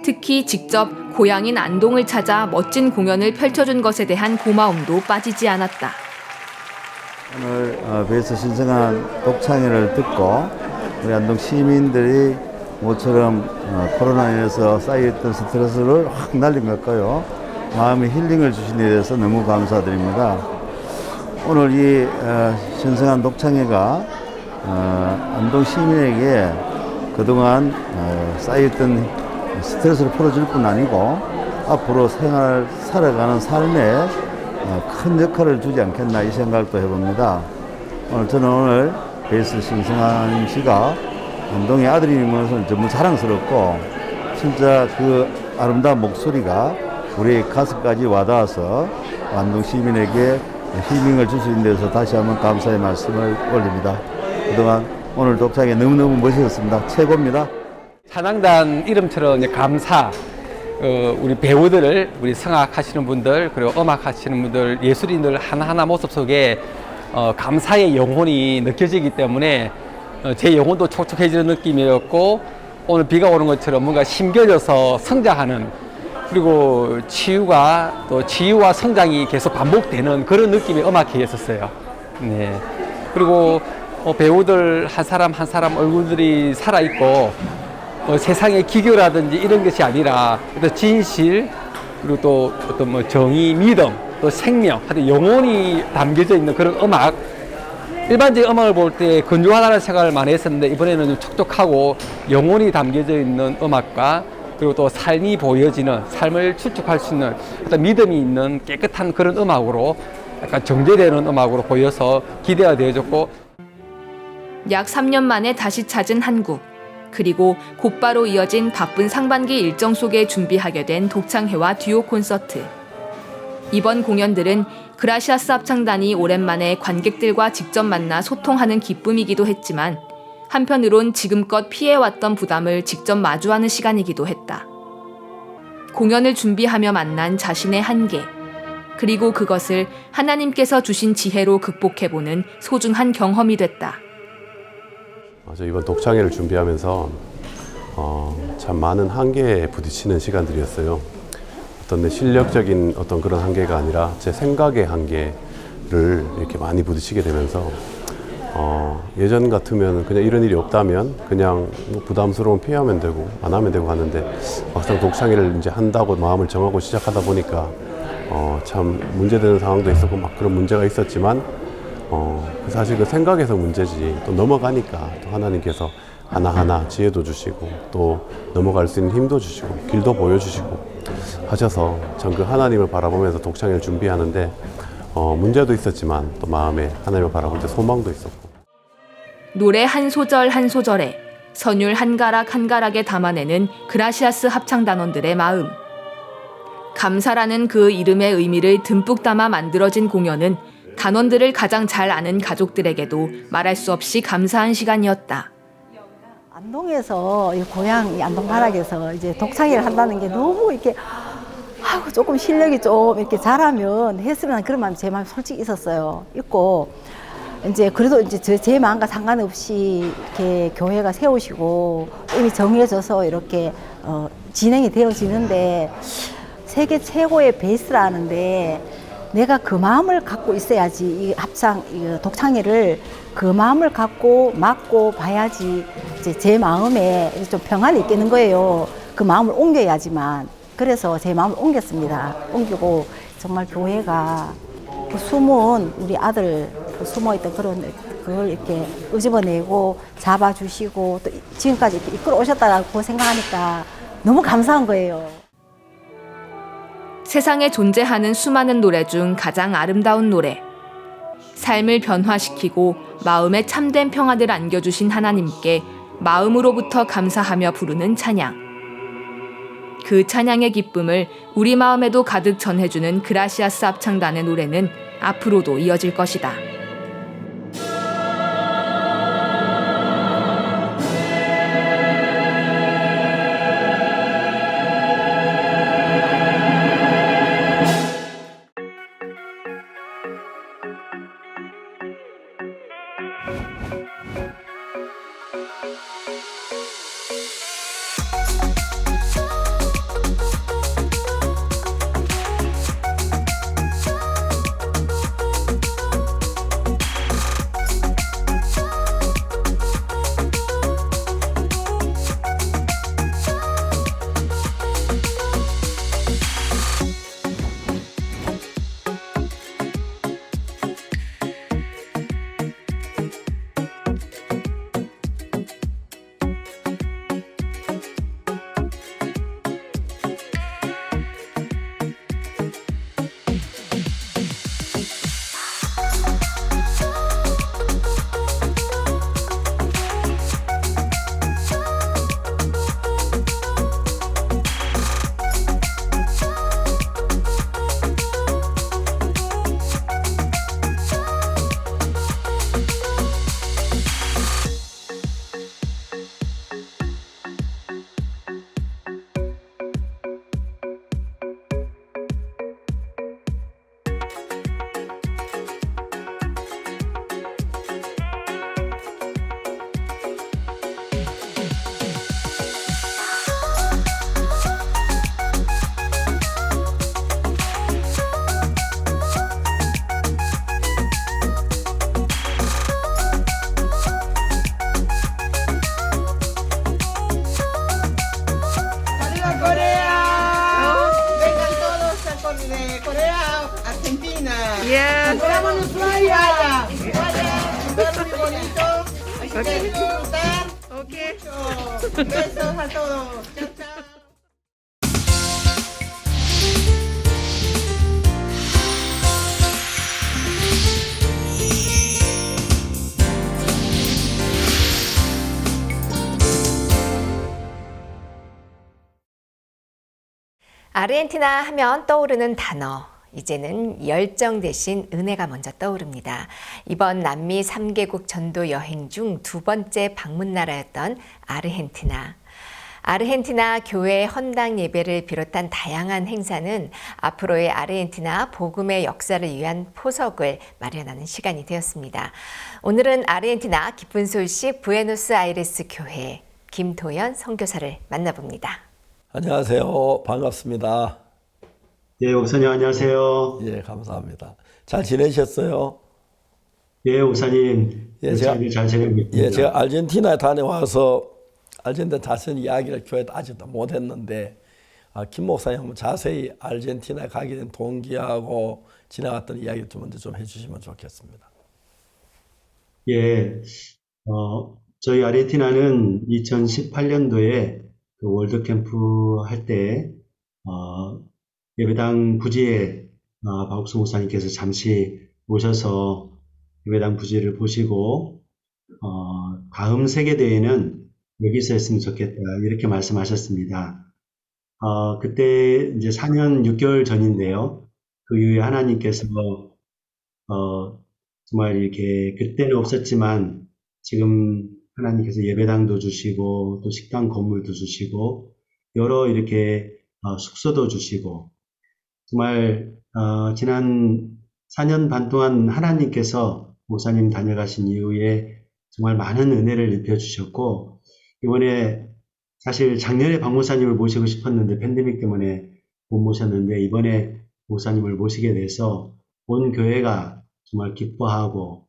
특히 직접 고향인 안동을 찾아 멋진 공연을 펼쳐준 것에 대한 고마움도 빠지지 않았다. 오늘 베이스 신성한 독창회를 듣고 우리 안동 시민들이 모처럼 코로나로 인해서 쌓여있던 스트레스를 확 날린 것 같고요. 마음의 힐링을 주신 데 대해서 너무 감사드립니다. 오늘 이 신성한 독창회가 안동 시민에게 그동안 쌓여있던 스트레스를 풀어줄 뿐 아니고 앞으로 살아가는 삶에 큰 역할을 주지 않겠나 이 생각도 해봅니다. 저는 오늘 베이스 신성한 씨가 안동의 아들임으로서 너무 자랑스럽고 진짜 그 아름다운 목소리가 우리 가슴까지 와닿아서 안동 시민에게 힐링을 줄 수 있는 데서 다시 한번 감사의 말씀을 올립니다. 그동안 오늘 독창회 너무너무 멋있었습니다. 최고입니다. 찬양단 이름처럼 감사, 우리 배우들, 우리 성악하시는 분들, 그리고 음악하시는 분들, 예술인들 하나하나 모습 속에 감사의 영혼이 느껴지기 때문에 제 영혼도 촉촉해지는 느낌이었고 오늘 비가 오는 것처럼 뭔가 심겨져서 성장하는 그리고 치유와 성장이 계속 반복되는 그런 느낌의 음악회였었어요. 네. 그리고 배우들 한 사람 한 사람 얼굴들이 살아있고 세상의 기교라든지 이런 것이 아니라 진실 그리고 또 어떤 정의, 믿음, 또 생명, 하여튼 영혼이 담겨져 있는 그런 음악. 일반적인 음악을 볼 때 건조하다는 생각을 많이 했었는데 이번에는 좀 촉촉하고 영혼이 담겨져 있는 음악과 그리고 또 삶이 보여지는, 삶을 추측할 수 있는 어떤 믿음이 있는 깨끗한 그런 음악으로 약간 정제되는 음악으로 보여서 기대가 되어졌고, 약 3년 만에 다시 찾은 한국, 그리고 곧바로 이어진 바쁜 상반기 일정 속에 준비하게 된 독창회와 듀오 콘서트. 이번 공연들은 그라시아스 합창단이 오랜만에 관객들과 직접 만나 소통하는 기쁨이기도 했지만 한편으론 지금껏 피해왔던 부담을 직접 마주하는 시간이기도 했다. 공연을 준비하며 만난 자신의 한계, 그리고 그것을 하나님께서 주신 지혜로 극복해보는 소중한 경험이 됐다. 이번 독창회를 준비하면서 참 많은 한계에 부딪히는 시간들이었어요. 어떤 내 실력적인 어떤 그런 한계가 아니라 제 생각의 한계를 이렇게 많이 부딪히게 되면서 예전 같으면 그냥 이런 일이 없다면 그냥 뭐 부담스러운 피하면 되고 안 하면 되고 하는데 막상 독창회를 이제 한다고 마음을 정하고 시작하다 보니까 참 문제되는 상황도 있었고 막 그런 문제가 있었지만 사실 그 생각에서 문제지 또 넘어가니까 또 하나님께서 하나하나 지혜도 주시고 또 넘어갈 수 있는 힘도 주시고 길도 보여주시고 하셔서 참 그 하나님을 바라보면서 독창회를 준비하는데 문제도 있었지만 또 마음에 하나님을 바라볼 때 소망도 있었고. 노래 한 소절 한 소절에 선율 한 가락 한 가락에 담아내는 그라시아스 합창단원들의 마음. 감사라는 그 이름의 의미를 듬뿍 담아 만들어진 공연은 단원들을 가장 잘 아는 가족들에게도 말할 수 없이 감사한 시간이었다. 안동에서 고향 안동 바락에서 이제 독창회를 한다는 게 너무 이렇게 조금 실력이 좀 이렇게 잘하면 했으면 그런 마음 제 마음에 솔직히 있었어요. 있고 이제 그래도 이제 제 마음과 상관없이 이렇게 교회가 세우시고 이미 정해져서 이렇게 진행이 되어지는데 세계 최고의 베이스라는데 내가 그 마음을 갖고 있어야지 이 독창회를 그 마음을 갖고 맡고 봐야지 이제 제 마음에 좀 평안이 있겠는 거예요. 그 마음을 옮겨야지만. 그래서 제 마음을 옮겼습니다. 옮기고 정말 교회가 그 숨은 우리 아들 숨어있던 그걸 이렇게 끄집어내고 잡아주시고 또 지금까지 이렇게 이끌어 오셨다고 생각하니까 너무 감사한 거예요. 세상에 존재하는 수많은 노래 중 가장 아름다운 노래. 삶을 변화시키고 마음에 참된 평화를 안겨주신 하나님께 마음으로부터 감사하며 부르는 찬양. 그 찬양의 기쁨을 우리 마음에도 가득 전해주는 그라시아스 합창단의 노래는 앞으로도 이어질 것이다. Yeah. Nos vemos en la playa. Vaya. Muy bonito. Así que disfrutar. Okay. Besos a todos. Chao, chao. 아르헨티나 하면 떠오르는 단어. 이제는 열정 대신 은혜가 먼저 떠오릅니다. 이번 남미 3개국 전도 여행 중 두 번째 방문 나라였던 아르헨티나. 아르헨티나 교회 헌당 예배를 비롯한 다양한 행사는 앞으로의 아르헨티나 복음의 역사를 위한 포석을 마련하는 시간이 되었습니다. 오늘은 아르헨티나 기쁜 소식 부에노스아이레스 교회 김도연 선교사를 만나봅니다. 안녕하세요. 반갑습니다. 예, 목사님 안녕하세요. 예, 감사합니다. 잘 지내셨어요? 예, 목사님. 예, 제가 잘 지내고 있습니다. 예, 제가 아르헨티나에 다녀와서 아르헨티나 자세한 이야기를 교회도 아직도 못했는데 김 목사님 한번 자세히 아르헨티나에 가게 된 동기하고 지나갔던 이야기를 좀 먼저 좀 해주시면 좋겠습니다. 예, 저희 아르헨티나는 2018년도에 그 월드 캠프 할 때 예배당 부지에 박옥수 목사님께서 잠시 오셔서 예배당 부지를 보시고 다음 세계대회는 여기서 했으면 좋겠다 이렇게 말씀하셨습니다. 그때 이제 4년 6개월 전인데요. 그 이후에 하나님께서 정말 이렇게 그때는 없었지만 지금 하나님께서 예배당도 주시고 또 식당 건물도 주시고 여러 이렇게 숙소도 주시고 정말 지난 4년 반 동안 하나님께서 목사님 다녀가신 이후에 정말 많은 은혜를 입혀주셨고 이번에 사실 작년에 박 목사님을 모시고 싶었는데 팬데믹 때문에 못 모셨는데 이번에 목사님을 모시게 돼서 온 교회가 정말 기뻐하고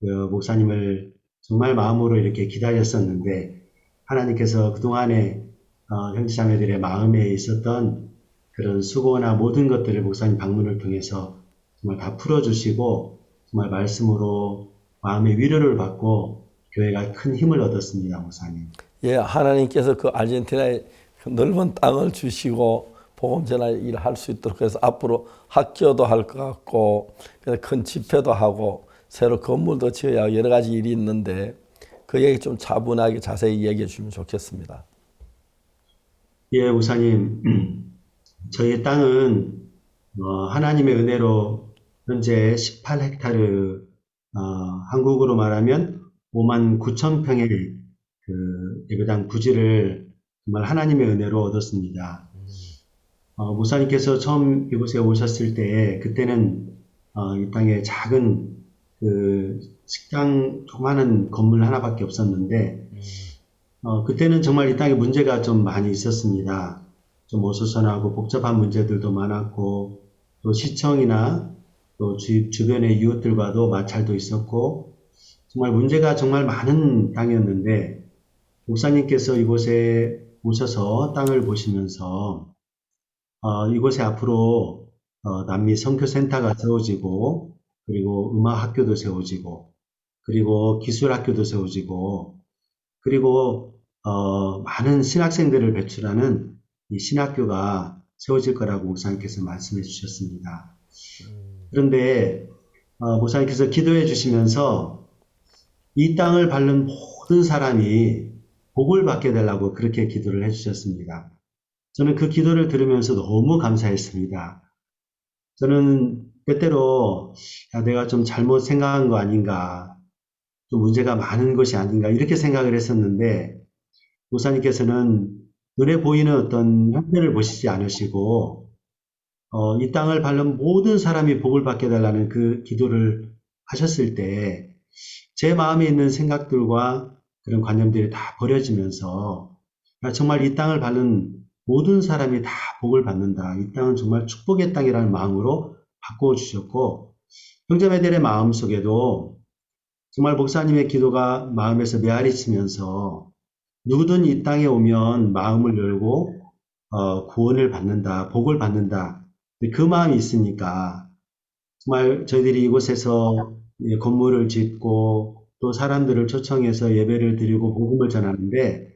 그 목사님을 정말 마음으로 이렇게 기다렸었는데 하나님께서 그동안에 형제자매들의 마음에 있었던 그런 수고나 모든 것들을 목사님 방문을 통해서 정말 다 풀어주시고 정말 말씀으로 마음의 위로를 받고 교회가 큰 힘을 얻었습니다, 목사님. 예, 하나님께서 그 아르헨티나에 그 넓은 땅을 주시고 복음 전할 일을 할 수 있도록 해서 앞으로 학교도 할 것 같고 큰 집회도 하고 새로 건물도 지어야 하고 여러 가지 일이 있는데 그 얘기 좀 차분하게 자세히 얘기해 주시면 좋겠습니다. 예, 목사님. 저희 땅은 하나님의 은혜로 현재 18헥타르 한국으로 말하면 59,000평의 그 예배당 부지를 정말 하나님의 은혜로 얻었습니다. 목사님께서 처음 이곳에 오셨을 때 그때는 이 땅에 작은 그 식당 조그마한 건물 하나밖에 없었는데 그때는 정말 이 땅에 문제가 좀 많이 있었습니다. 좀 어수선하고 복잡한 문제들도 많았고 또 시청이나 또 주변의 이웃들과도 마찰도 있었고 정말 문제가 정말 많은 땅이었는데 목사님께서 이곳에 오셔서 땅을 보시면서 이곳에 앞으로 남미 선교센터가 세워지고 그리고 음악학교도 세워지고 그리고 기술학교도 세워지고 그리고 많은 신학생들을 배출하는 이 신학교가 세워질 거라고 목사님께서 말씀해 주셨습니다. 그런데 목사님께서 기도해 주시면서 이 땅을 밟는 모든 사람이 복을 받게 되려고 그렇게 기도를 해 주셨습니다. 저는 그 기도를 들으면서 너무 감사했습니다. 저는 때때로 내가 좀 잘못 생각한 거 아닌가, 좀 문제가 많은 것이 아닌가 이렇게 생각을 했었는데 목사님께서는 눈에 보이는 어떤 형태를 보시지 않으시고 이 땅을 밟는 모든 사람이 복을 받게 달라는 그 기도를 하셨을 때 제 마음에 있는 생각들과 그런 관념들이 다 버려지면서 정말 이 땅을 밟는 모든 사람이 다 복을 받는다. 이 땅은 정말 축복의 땅이라는 마음으로 바꾸어 주셨고 형제매들의 마음 속에도 정말 목사님의 기도가 마음에서 메아리 치면서 누구든 이 땅에 오면 마음을 열고 구원을 받는다, 복을 받는다. 그 마음이 있으니까 정말 저희들이 이곳에서 건물을 짓고 또 사람들을 초청해서 예배를 드리고 복음을 전하는데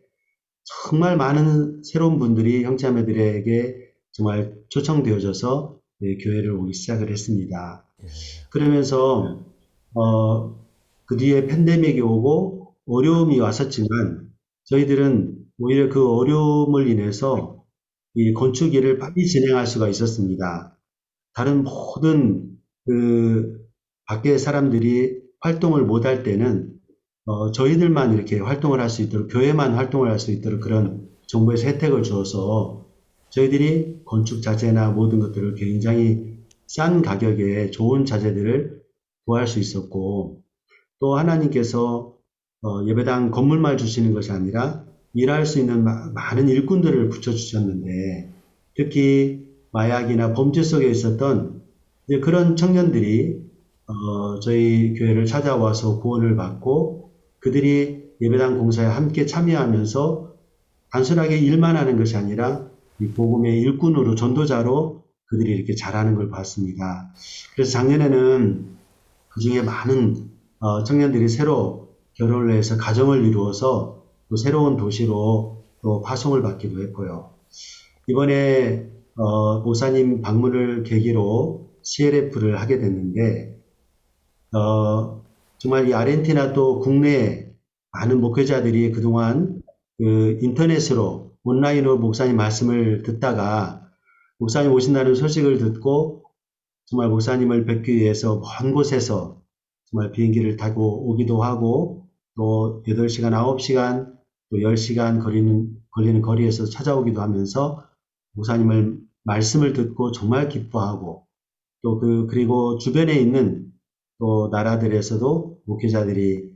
정말 많은 새로운 분들이 형제자매들에게 정말 초청되어져서 교회를 오기 시작을 했습니다. 그러면서 그 뒤에 팬데믹이 오고 어려움이 왔었지만 저희들은 오히려 그 어려움을 인해서 이 건축 일을 빨리 진행할 수가 있었습니다. 다른 모든 밖에 사람들이 활동을 못할 때는 저희들만 이렇게 활동을 할 수 있도록, 교회만 활동을 할 수 있도록 그런 정부에서 혜택을 주어서 저희들이 건축 자재나 모든 것들을 굉장히 싼 가격에 좋은 자재들을 구할 수 있었고, 또 하나님께서 예배당 건물만 주시는 것이 아니라 일할 수 있는 많은 일꾼들을 붙여주셨는데, 특히 마약이나 범죄 속에 있었던 이제 그런 청년들이 저희 교회를 찾아와서 구원을 받고, 그들이 예배당 공사에 함께 참여하면서 단순하게 일만 하는 것이 아니라 이 복음의 일꾼으로, 전도자로 그들이 이렇게 자라는 걸 봤습니다. 그래서 작년에는 그 중에 많은 청년들이 새로 결혼을 해서 가정을 이루어서 또 새로운 도시로 또 파송을 받기도 했고요. 이번에 목사님 방문을 계기로 CLF를 하게 됐는데, 정말 이 아르헨티나 또 국내에 많은 목회자들이 그동안 인터넷으로 온라인으로 목사님 말씀을 듣다가 목사님 오신다는 소식을 듣고 정말 목사님을 뵙기 위해서 먼 곳에서 정말 비행기를 타고 오기도 하고, 또 8시간, 9시간, 또 10시간 걸리는 거리에서 찾아오기도 하면서 목사님을 말씀을 듣고 정말 기뻐하고, 또 그리고 주변에 있는 또 나라들에서도 목회자들이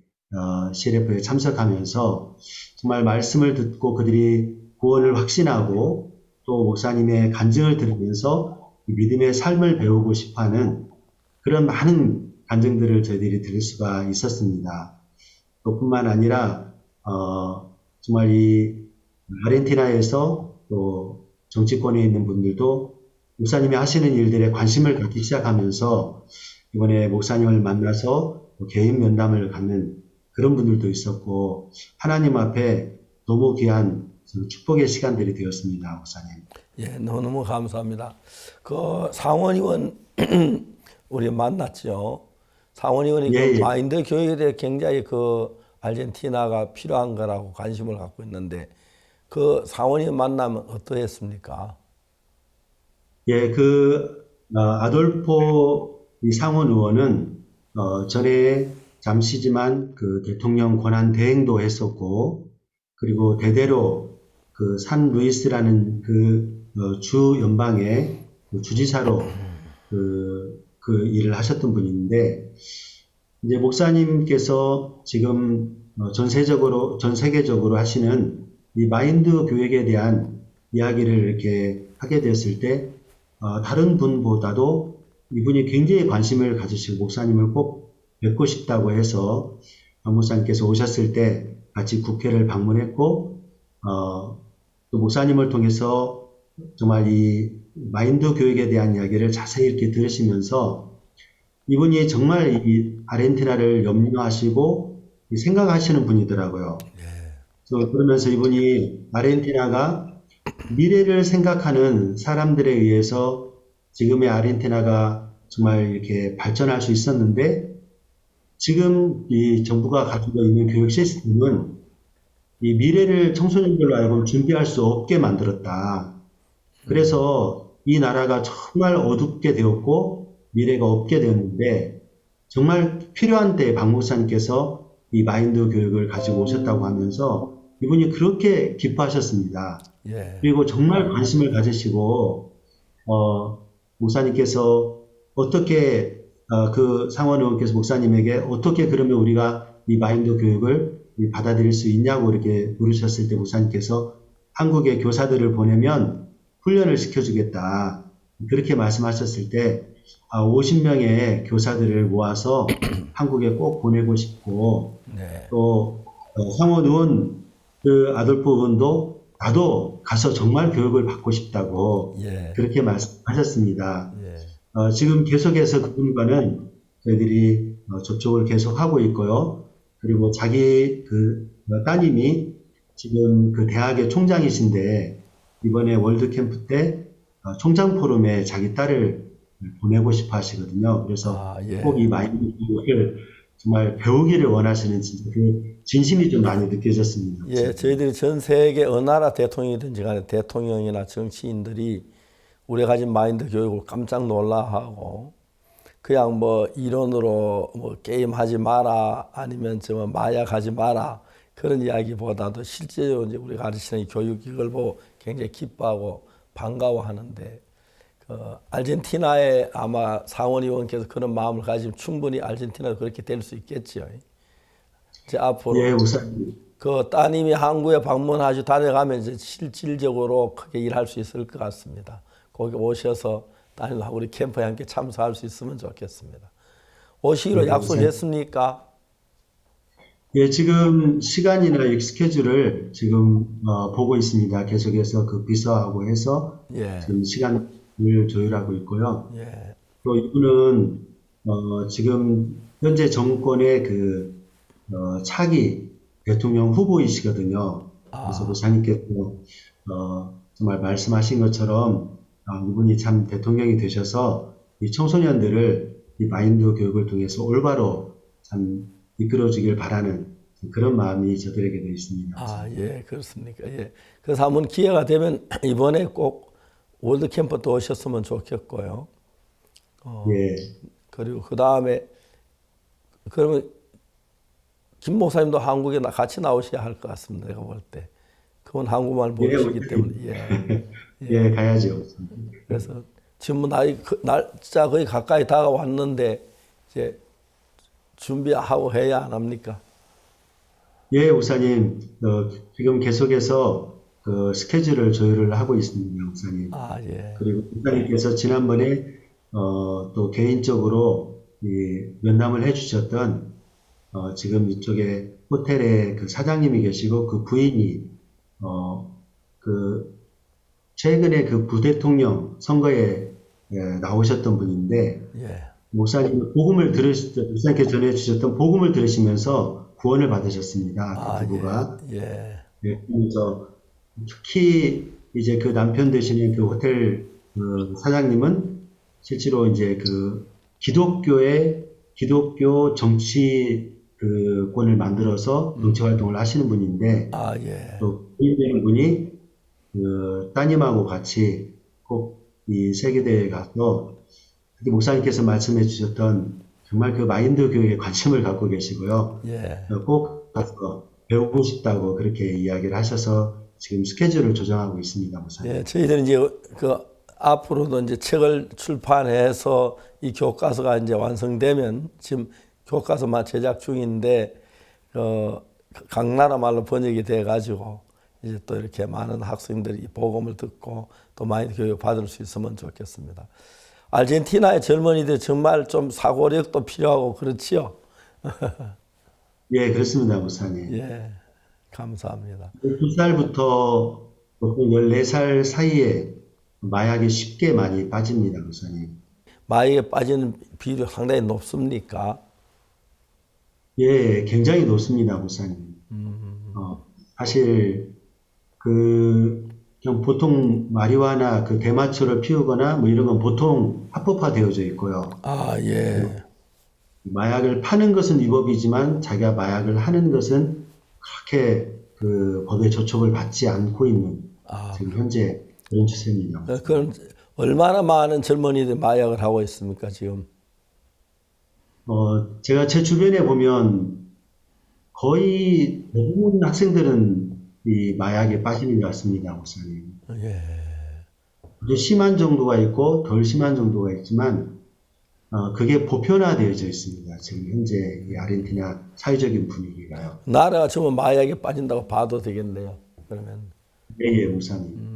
CLF에 참석하면서 정말 말씀을 듣고 그들이 구원을 확신하고 또 목사님의 간증을 들으면서 믿음의 삶을 배우고 싶어하는 그런 많은 간증들을 저희들이 들을 수가 있었습니다. 또 뿐만 아니라 정말 이 아르헨티나에서 또 정치권에 있는 분들도 목사님이 하시는 일들에 관심을 갖기 시작하면서 이번에 목사님을 만나서 개인 면담을 갖는 그런 분들도 있었고, 하나님 앞에 너무 귀한 축복의 시간들이 되었습니다, 목사님. 예, 너무너무 감사합니다. 상원 의원 우리 만났죠. 상원 의원이 예. 마인드 교육에 대해 굉장히 아르헨티나가 필요한 거라고 관심을 갖고 있는데, 상원 의원 만나면 어떠했습니까? 예, 아돌포 이 상원 의원은 전에 잠시지만 대통령 권한 대행도 했었고, 그리고 대대로 산 루이스라는 주 연방의 주지사로 그 일을 하셨던 분인데, 이제 목사님께서 지금 전 세계적으로 하시는 이 마인드 교육에 대한 이야기를 이렇게 하게 되었을 때, 다른 분보다도 이분이 굉장히 관심을 가지시고 목사님을 꼭 뵙고 싶다고 해서 목사님께서 오셨을 때 같이 국회를 방문했고, 또 목사님을 통해서 정말 이 마인드 교육에 대한 이야기를 자세히 이렇게 들으시면서 이분이 정말 이 아르헨티나를 염려하시고 생각하시는 분이더라고요. 그러면서 이분이 아르헨티나가 미래를 생각하는 사람들에 의해서 지금의 아르헨티나가 정말 이렇게 발전할 수 있었는데, 지금 이 정부가 가지고 있는 교육 시스템은 이 미래를 청소년들로 하여금 준비할 수 없게 만들었다. 그래서 이 나라가 정말 어둡게 되었고 미래가 없게 되었는데, 정말 필요한 때에 박 목사님께서 이 마인드 교육을 가지고 오셨다고 하면서 이분이 그렇게 기뻐하셨습니다. 예. 그리고 정말 관심을 가지시고 목사님께서 어떻게 상원 의원께서 목사님에게 어떻게 그러면 우리가 이 마인드 교육을 받아들일 수 있냐고 이렇게 물으셨을 때 목사님께서 한국의 교사들을 보내면 훈련을 시켜주겠다 그렇게 말씀하셨을 때 50명의 교사들을 모아서 한국에 꼭 보내고 싶고, 네. 또 상원 의원 아돌포 의원도 나도 가서 정말 교육을 받고 싶다고 예. 그렇게 말씀하셨습니다. 예. 지금 계속해서 그분과는 저희들이 접촉을 계속하고 있고요. 그리고 자기 따님이 지금 대학의 총장이신데 이번에 월드캠프 때 총장 포럼에 자기 딸을 보내고 싶어 하시거든요. 그래서 예. 꼭 이 마인드 교육을 정말 배우기를 원하시는 진짜 그 진심이 좀 많이 느껴졌습니다. 예, 저희들이 전 세계 어느 나라 대통령이든지 간에 대통령이나 정치인들이 우리가 가진 마인드 교육을 깜짝 놀라하고 그냥 뭐 이론으로 뭐 게임하지 마라 아니면 저 마약하지 마라 그런 이야기보다도 실제로 이제 우리가 가르치는 이 교육 이걸 보고 굉장히 기뻐하고 반가워하는데 아르헨티나의 아마 상원 의원께서 그런 마음을 가지면 충분히 아르헨티나도 그렇게 될 수 있겠죠. 이제 앞으로 예, 우선 그 따님이 한국에 방문하시 다녀가면 이제 실질적으로 크게 일할 수 있을 것 같습니다. 거기 오셔서 따님하고 우리 캠프에 함께 참석할 수 있으면 좋겠습니다. 오시기로 네, 약속했습니까? 예, 지금 시간이나 이 스케줄을 지금 보고 있습니다. 계속해서 그 비서하고 해서 예. 지금 시간을 조율하고 있고요. 예. 또 이분은 지금 현재 정권의 그 차기 대통령 후보이시거든요. 그래서 목사님께서 정말 말씀하신 것처럼 이분이 참 대통령이 되셔서 이 청소년들을 이 마인드 교육을 통해서 올바로 참 이끌어주길 바라는 그런 마음이 저들에게도 있습니다. 아, 예, 그렇습니까? 예. 그래서 한번 기회가 되면 이번에 꼭 월드 캠프도 오셨으면 좋겠고요. 예. 그리고 그 다음에 그러면 김 목사님도 한국에 같이 나오셔야 할 것 같습니다. 내가 볼 때. 그건 한국말 모르시기 때문에. 예. 예, 가야죠. 그래서 지금 뭐 날짜 거의 가까이 다가왔는데 이제 준비하고 해야 안 합니까? 예, 목사님. 지금 계속해서 그 스케줄을 조율을 하고 있습니다, 목사님. 아, 예. 그리고 목사님께서 지난번에 또 개인적으로 면담을 해주셨던 지금 이쪽에 호텔에 그 사장님이 계시고 그 부인이 그 최근에 그 부대통령 선거에 나오셨던 분인데 예. 목사님 목사님께서 전해주셨던 복음을 들으시면서 구원을 받으셨습니다. 그 부부가. 예. 네, 그래서 특히 이제 그 남편 되시는 그 호텔 그 사장님은 실제로 이제 그 기독교 정치권을 만들어서 정치 활동을 하시는 분인데 아, 예. 또 부인되는 분이 그 따님하고 같이 꼭 이 세계대회에 가서 특히 목사님께서 말씀해 주셨던 정말 그 마인드 교육에 관심을 갖고 계시고요. 예. 꼭 가서 배우고 싶다고 그렇게 이야기를 하셔서 지금 스케줄을 조정하고 있습니다, 목사님. 예, 저희들은 이제 그 앞으로도 이제 책을 출판해서 이 교과서가 이제 완성되면 지금 교과서만 제작 중인데 각 나라 말로 번역이 돼 가지고 이제 또 이렇게 많은 학생들이 복음을 듣고 또 마인드 교육 받을 수 있으면 좋겠습니다. 아르헨티나의 젊은이들 정말 좀 사고력도 필요하고 그렇지요. 예, 그렇습니다, 목사님. 예, 감사합니다. 2살부터 보통 14살 사이에 마약에 쉽게 많이 빠집니다, 목사님. 마약에 빠지는 비율이 상당히 높습니까? 예, 굉장히 높습니다, 목사님. 사실 그냥 보통 마리화나 그 대마초를 피우거나 뭐 이런 건 보통 합법화되어져 있고요. 아, 예. 마약을 파는 것은 위법이지만 자기가 마약을 하는 것은 그렇게 그 법의 조촉을 받지 않고 있는 지금 현재 그런 추세입니다. 그럼 얼마나 많은 젊은이들이 마약을 하고 있습니까, 지금? 제가 제 주변에 보면 거의 대부분 학생들은 이 마약에 빠지는 것 같습니다, 목사님. 예. 아주 심한 정도가 있고 덜 심한 정도가 있지만 그게 보편화되어져 있습니다. 지금 현재 이 아르헨티나 사회적인 분위기가요. 나라가 전부 마약에 빠진다고 봐도 되겠네요. 그러면. 예, 목사님.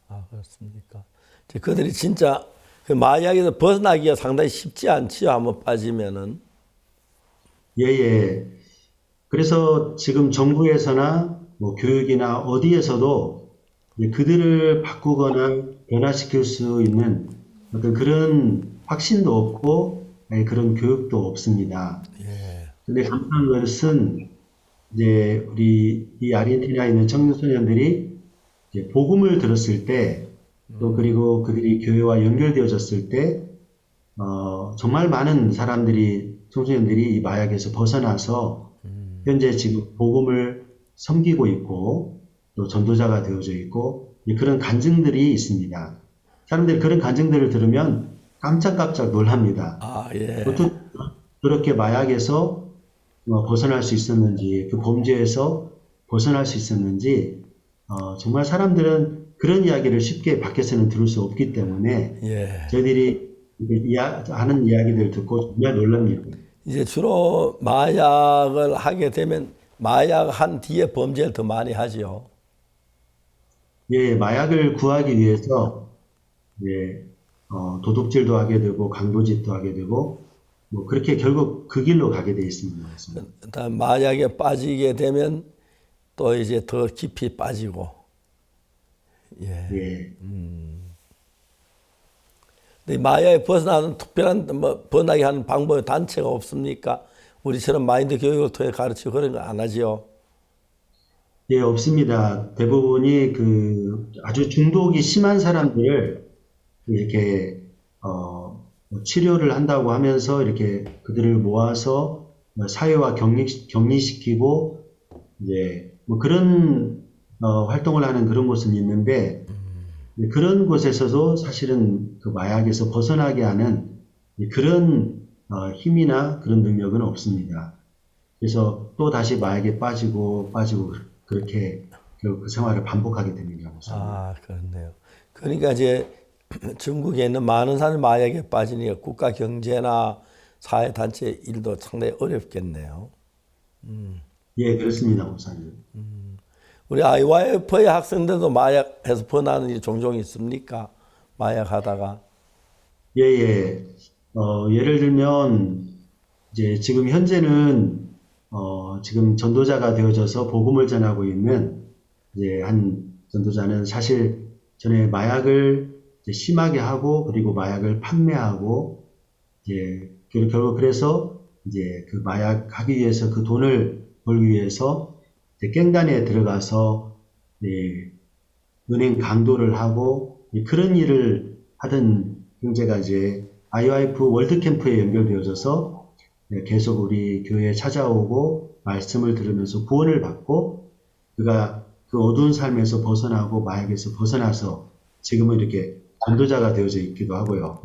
아, 그렇습니까? 그들이 진짜 그 마약에서 벗어나기가 상당히 쉽지 않지요. 한번 빠지면은. 예. 그래서 지금 정부에서나 뭐 교육이나 어디에서도 그들을 바꾸거나 변화시킬 수 있는 어떤 그런 확신도 없고 그런 교육도 없습니다. 근데 감사한 것은 이제 우리 이 아르헨티나에 있는 청소년들이 이제 복음을 들었을 때 또 그리고 그들이 교회와 연결되어졌을 때 정말 많은 사람들이, 청소년들이 이 마약에서 벗어나서 현재 지금 복음을 섬기고 있고 또 전도자가 되어져 있고 그런 간증들이 있습니다. 사람들이 그런 간증들을 들으면 깜짝깜짝 놀랍니다. 어떻게 그렇게 마약에서 벗어날 수 있었는지, 그 범죄에서 벗어날 수 있었는지, 정말 사람들은 그런 이야기를 쉽게 밖에서는 들을 수 없기 때문에 저희들이 하는 이야기들을 듣고 정말 놀랍니다. 이제 주로 마약을 하게 되면 마약한 뒤에 범죄를 더 많이 하지요. 예, 마약을 구하기 위해서 도둑질도 하게 되고 강도짓도 하게 되고 뭐 그렇게 결국 그 길로 가게 돼 있습니다. 일단 마약에 빠지게 되면 또 이제 더 깊이 빠지고. 근데 마약에 벗어나는 특별한 벗어나게 하는 방법의 단체가 없습니까? 우리처럼 마인드 교육을 통해 가르치고 그런 거 안 하지요. 예, 없습니다. 대부분이 아주 중독이 심한 사람들을 이렇게 치료를 한다고 하면서 이렇게 그들을 모아서 사회화 격리시키고 이제 뭐 그런 활동을 하는 그런 곳은 있는데 그런 곳에서도 사실은 그 마약에서 벗어나게 하는 그런 힘이나 그런 능력은 없습니다. 그래서 또 다시 마약에 빠지고 그렇게 그 생활을 반복하게 됩니다. 그렇네요. 그러니까 이제 전국에 있는 많은 사람이 마약에 빠지니까 국가 경제나 사회 단체 일도 상당히 어렵겠네요. 예, 그렇습니다, 목사님. 우리 IYF의 학생들도 마약에서 벗어나는 일이 종종 있습니까? 마약하다가. 예. 예를 들면 이제 지금 현재는 지금 전도자가 되어져서 복음을 전하고 있는 이제 한 전도자는 사실 전에 마약을 이제 심하게 하고 그리고 마약을 판매하고 이제 결국 그래서 이제 그 마약 하기 위해서 그 돈을 벌기 위해서 이제 갱단에 들어가서 은행 강도를 하고 그런 일을 하던 형제가 이제 IYF 월드캠프에 연결되어져서 계속 우리 교회에 찾아오고 말씀을 들으면서 구원을 받고 그가 그 어두운 삶에서 벗어나고 마약에서 벗어나서 지금은 이렇게 전도자가 되어져 있기도 하고요.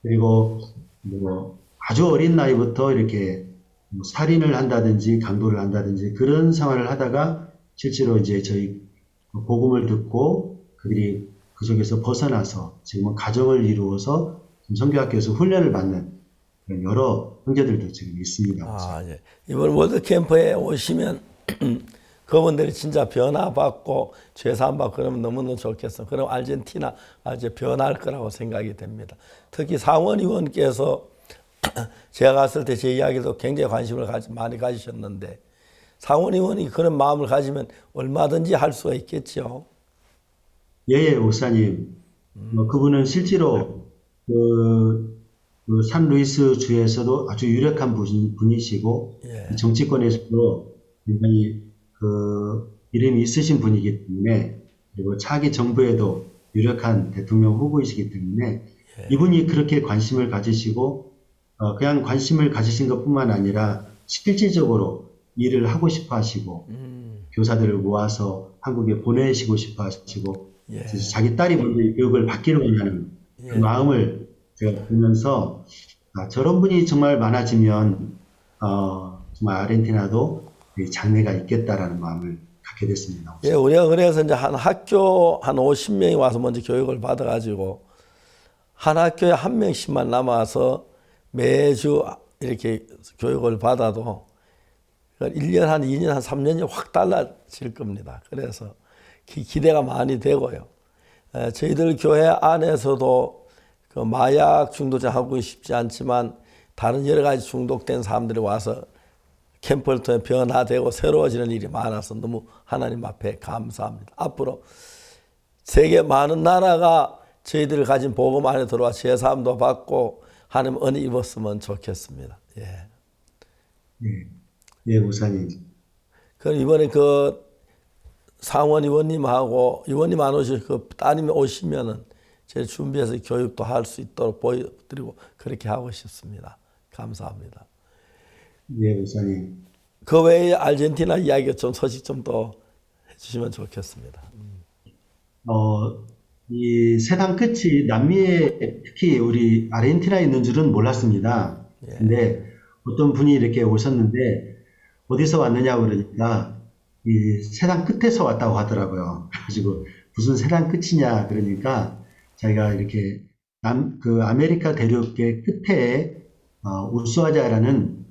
그리고 뭐 아주 어린 나이부터 이렇게 살인을 한다든지 강도를 한다든지 그런 생활을 하다가 실제로 이제 저희 복음을 듣고 그들이 그 속에서 벗어나서 지금은 가정을 이루어서 선교학교에서 훈련을 받는 여러 형제들도 지금 있습니다. 이번 월드캠프에 오시면 그분들이 진짜 변화받고 죄사함받고 그러면 너무너무 좋겠어. 그럼 아르헨티나 아주 변할 거라고 생각이 됩니다. 특히 상원 의원께서 제가 갔을 때 제 이야기도 굉장히 관심을 많이 가지셨는데 상원 의원이 그런 마음을 가지면 얼마든지 할 수가 있겠죠. 예, 목사님. 그분은 실제로 그 산루이스 주에서도 아주 유력한 분이시고 정치권에서도 굉장히 그 이름이 있으신 분이기 때문에 그리고 차기 정부에도 유력한 대통령 후보이시기 때문에 이분이 그렇게 관심을 가지시고 그냥 관심을 가지신 것뿐만 아니라 실질적으로 일을 하고 싶어 하시고 교사들을 모아서 한국에 보내시고 싶어 하시고 자기 딸이 먼저 교육을 받기를 원하는 그 마음을 제가 보면서 저런 분이 정말 많아지면 정말 아르헨티나도 장래가 있겠다라는 마음을 갖게 됐습니다. 우리가 그래서 이제 한 학교 한 50명이 와서 먼저 교육을 받아가지고 한 학교에 한 명씩만 남아서 매주 이렇게 교육을 받아도 1년 한 2년 한 3년이 확 달라질 겁니다. 그래서 기대가 많이 되고요. 저희들 교회 안에서도 그 마약 중독자 하고 싶지 않지만 다른 여러 가지 중독된 사람들이 와서 캠프를 통해 변화되고 새로워지는 일이 많아서 너무 하나님 앞에 감사합니다. 앞으로 세계 많은 나라가 저희들이 가진 복음 안에 들어와 제사함도 받고 하나님 은혜 입었으면 좋겠습니다. 예, 목사님. 그럼 이번에 그 상원 의원님하고 의원님 안 오시고 그 따님이 오시면은 제 준비해서 교육도 할 수 있도록 보여드리고 그렇게 하고 싶습니다. 감사합니다. 네, 목사님. 그 외에 아르헨티나 이야기 좀 소식 좀 더 해주시면 좋겠습니다. 이 세상 끝이 남미에 특히 우리 아르헨티나에 있는 줄은 몰랐습니다. 근데 어떤 분이 이렇게 오셨는데 어디서 왔느냐고 그러니까 이 세상 끝에서 왔다고 하더라고요. 그래가지고 무슨 세상 끝이냐 그러니까 자기가 이렇게 그 아메리카 대륙의 끝에 우수아자라는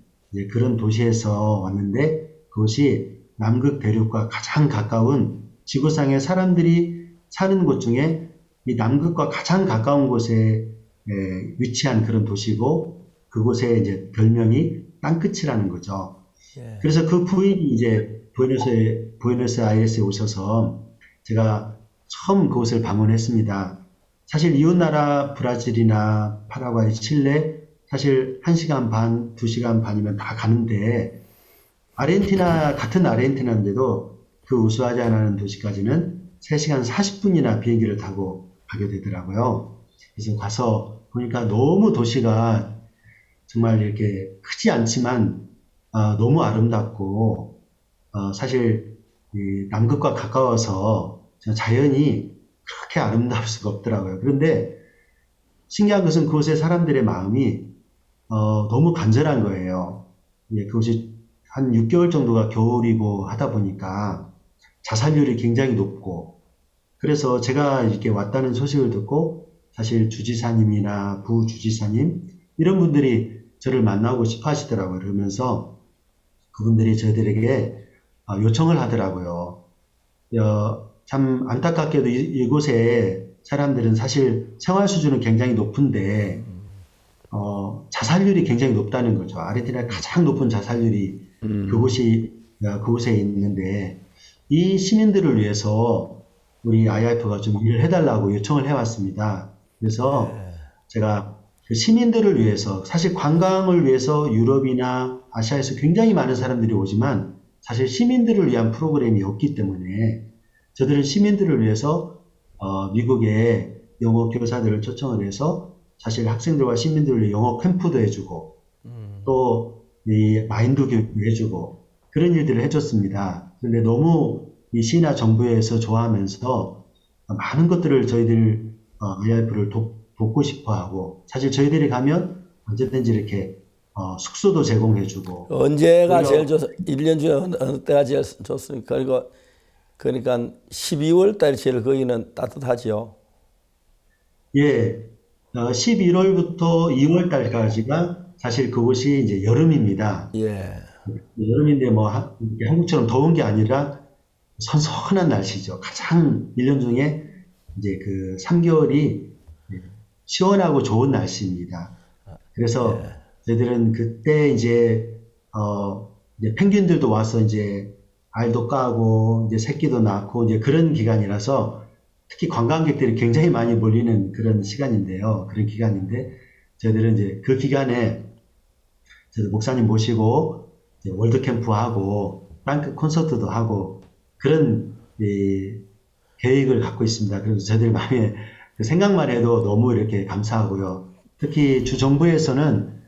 그런 도시에서 왔는데 그것이 남극 대륙과 가장 가까운 지구상의 사람들이 사는 곳 중에 이 남극과 가장 가까운 곳에 위치한 그런 도시고 그곳의 이제 별명이 땅끝이라는 거죠. 그래서 그 부인이 이제 부에노스아이레스에 오셔서 제가 처음 그곳을 방문했습니다. 사실 이웃나라 브라질이나 파라과이, 칠레 사실 1시간 반, 2시간 반이면 다 가는데 아르헨티나 같은 아르헨티나인데도 그 우수아자라는 도시까지는 3시간 40분이나 비행기를 타고 가게 되더라고요. 그래서 가서 보니까 너무 도시가 정말 이렇게 크지 않지만 너무 아름답고 사실 이 남극과 가까워서 자연이 그렇게 아름다울 수가 없더라고요. 그런데 신기한 것은 그곳의 사람들의 마음이 너무 간절한 거예요. 그곳이 한 6개월 정도가 겨울이고 하다 보니까 자살률이 굉장히 높고 그래서 제가 이렇게 왔다는 소식을 듣고 사실 주지사님이나 부주지사님 이런 분들이 저를 만나고 싶어 하시더라고요. 그러면서 그분들이 저희들에게 요청을 하더라고요. 참 안타깝게도 이곳에 사람들은 사실 생활 수준은 굉장히 높은데 자살률이 굉장히 높다는 거죠. 아르헨티나의 가장 높은 자살률이 그곳에 있는데 이 시민들을 위해서 우리 IIF가 좀 일을 해달라고 요청을 해왔습니다. 그래서 제가 그 시민들을 위해서 사실 관광을 위해서 유럽이나 아시아에서 굉장히 많은 사람들이 오지만 사실 시민들을 위한 프로그램이 없기 때문에 저들은 시민들을 위해서 미국의 영어 교사들을 초청을 해서 사실 학생들과 시민들을 위해 영어 캠프도 해주고 또 이 마인드 교육도 해주고 그런 일들을 해줬습니다. 그런데 너무 이 시나 정부에서 좋아하면서 많은 것들을 저희들 IIF를 돕고 싶어하고 사실 저희들이 가면 언제든지 이렇게 숙소도 제공해주고 언제가 제일 좋 1년 중에 어느 때가 제일 좋습니까? 그러니까 12월 달이 제일 거기는 따뜻하지요. 예, 11월부터 2월 달까지가 사실 그곳이 이제 여름입니다. 여름인데 뭐 한국처럼 더운 게 아니라 선선한 날씨죠. 가장 1년 중에 이제 그 3개월이 시원하고 좋은 날씨입니다. 그래서 저희들은 그때 이제 펭귄들도 와서 이제 알도 까고 이제 새끼도 낳고 이제 그런 기간이라서 특히 관광객들이 굉장히 많이 몰리는 그런 시간인데요. 그런 기간인데 저희들은 이제 그 기간에 저희 목사님 모시고 이제 월드 캠프하고 땅끝 콘서트도 하고 그런 계획을 갖고 있습니다. 그래서 저희들 마음에 그 생각만 해도 너무 이렇게 감사하고요. 특히 주 정부에서는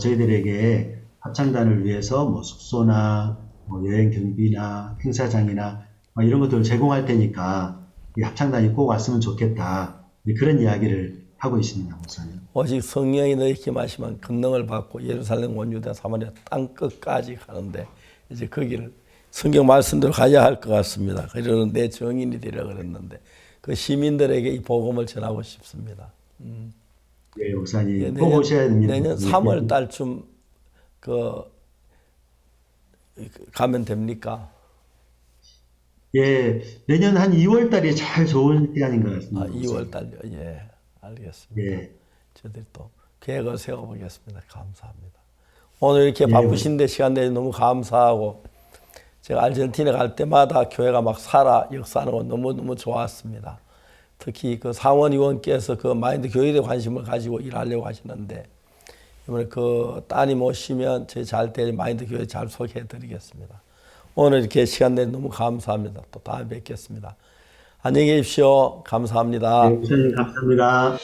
저희들에게 합창단을 위해서 뭐 숙소나 뭐 여행 경비나 행사장이나 이런 것들을 제공할 테니까 이 합창단이 꼭 왔으면 좋겠다. 그런 이야기를 하고 있습니다, 목사님. 오직 성령이 너희에게 마시면 권능을 받고 예루살렘 원유대 사마리아 땅끝까지 가는데 이제 거기를 성경 말씀대로 가야 할 것 같습니다. 그러는 내 정인이 되려 그랬는데 그 시민들에게 이 복음을 전하고 싶습니다. 네, 목사님. 꼭 오셔야 됩니다. 내년 3월 달쯤 가면 됩니까? 예, 내년 한 2월 달이 잘 좋은 시간인 것 같습니다. 2월 달요. 예, 알겠습니다. 예. 저희들이 또 계획을 세워보겠습니다. 감사합니다. 오늘 이렇게 바쁘신데 시간 내주셔서 너무 감사하고 제가 아르헨티나 갈 때마다 교회가 막 살아 역사하는 거 너무너무 좋았습니다. 특히 그 상원 의원께서 그 마인드 교육에 관심을 가지고 일하려고 하시는데 이번에 그 따님 오시면 저희 잘 때 마인드 교회 잘 소개해 드리겠습니다. 오늘 이렇게 시간 내주셔서 너무 감사합니다. 또 다음에 뵙겠습니다. 안녕히 계십시오. 감사합니다. 네, 목사님 감사합니다.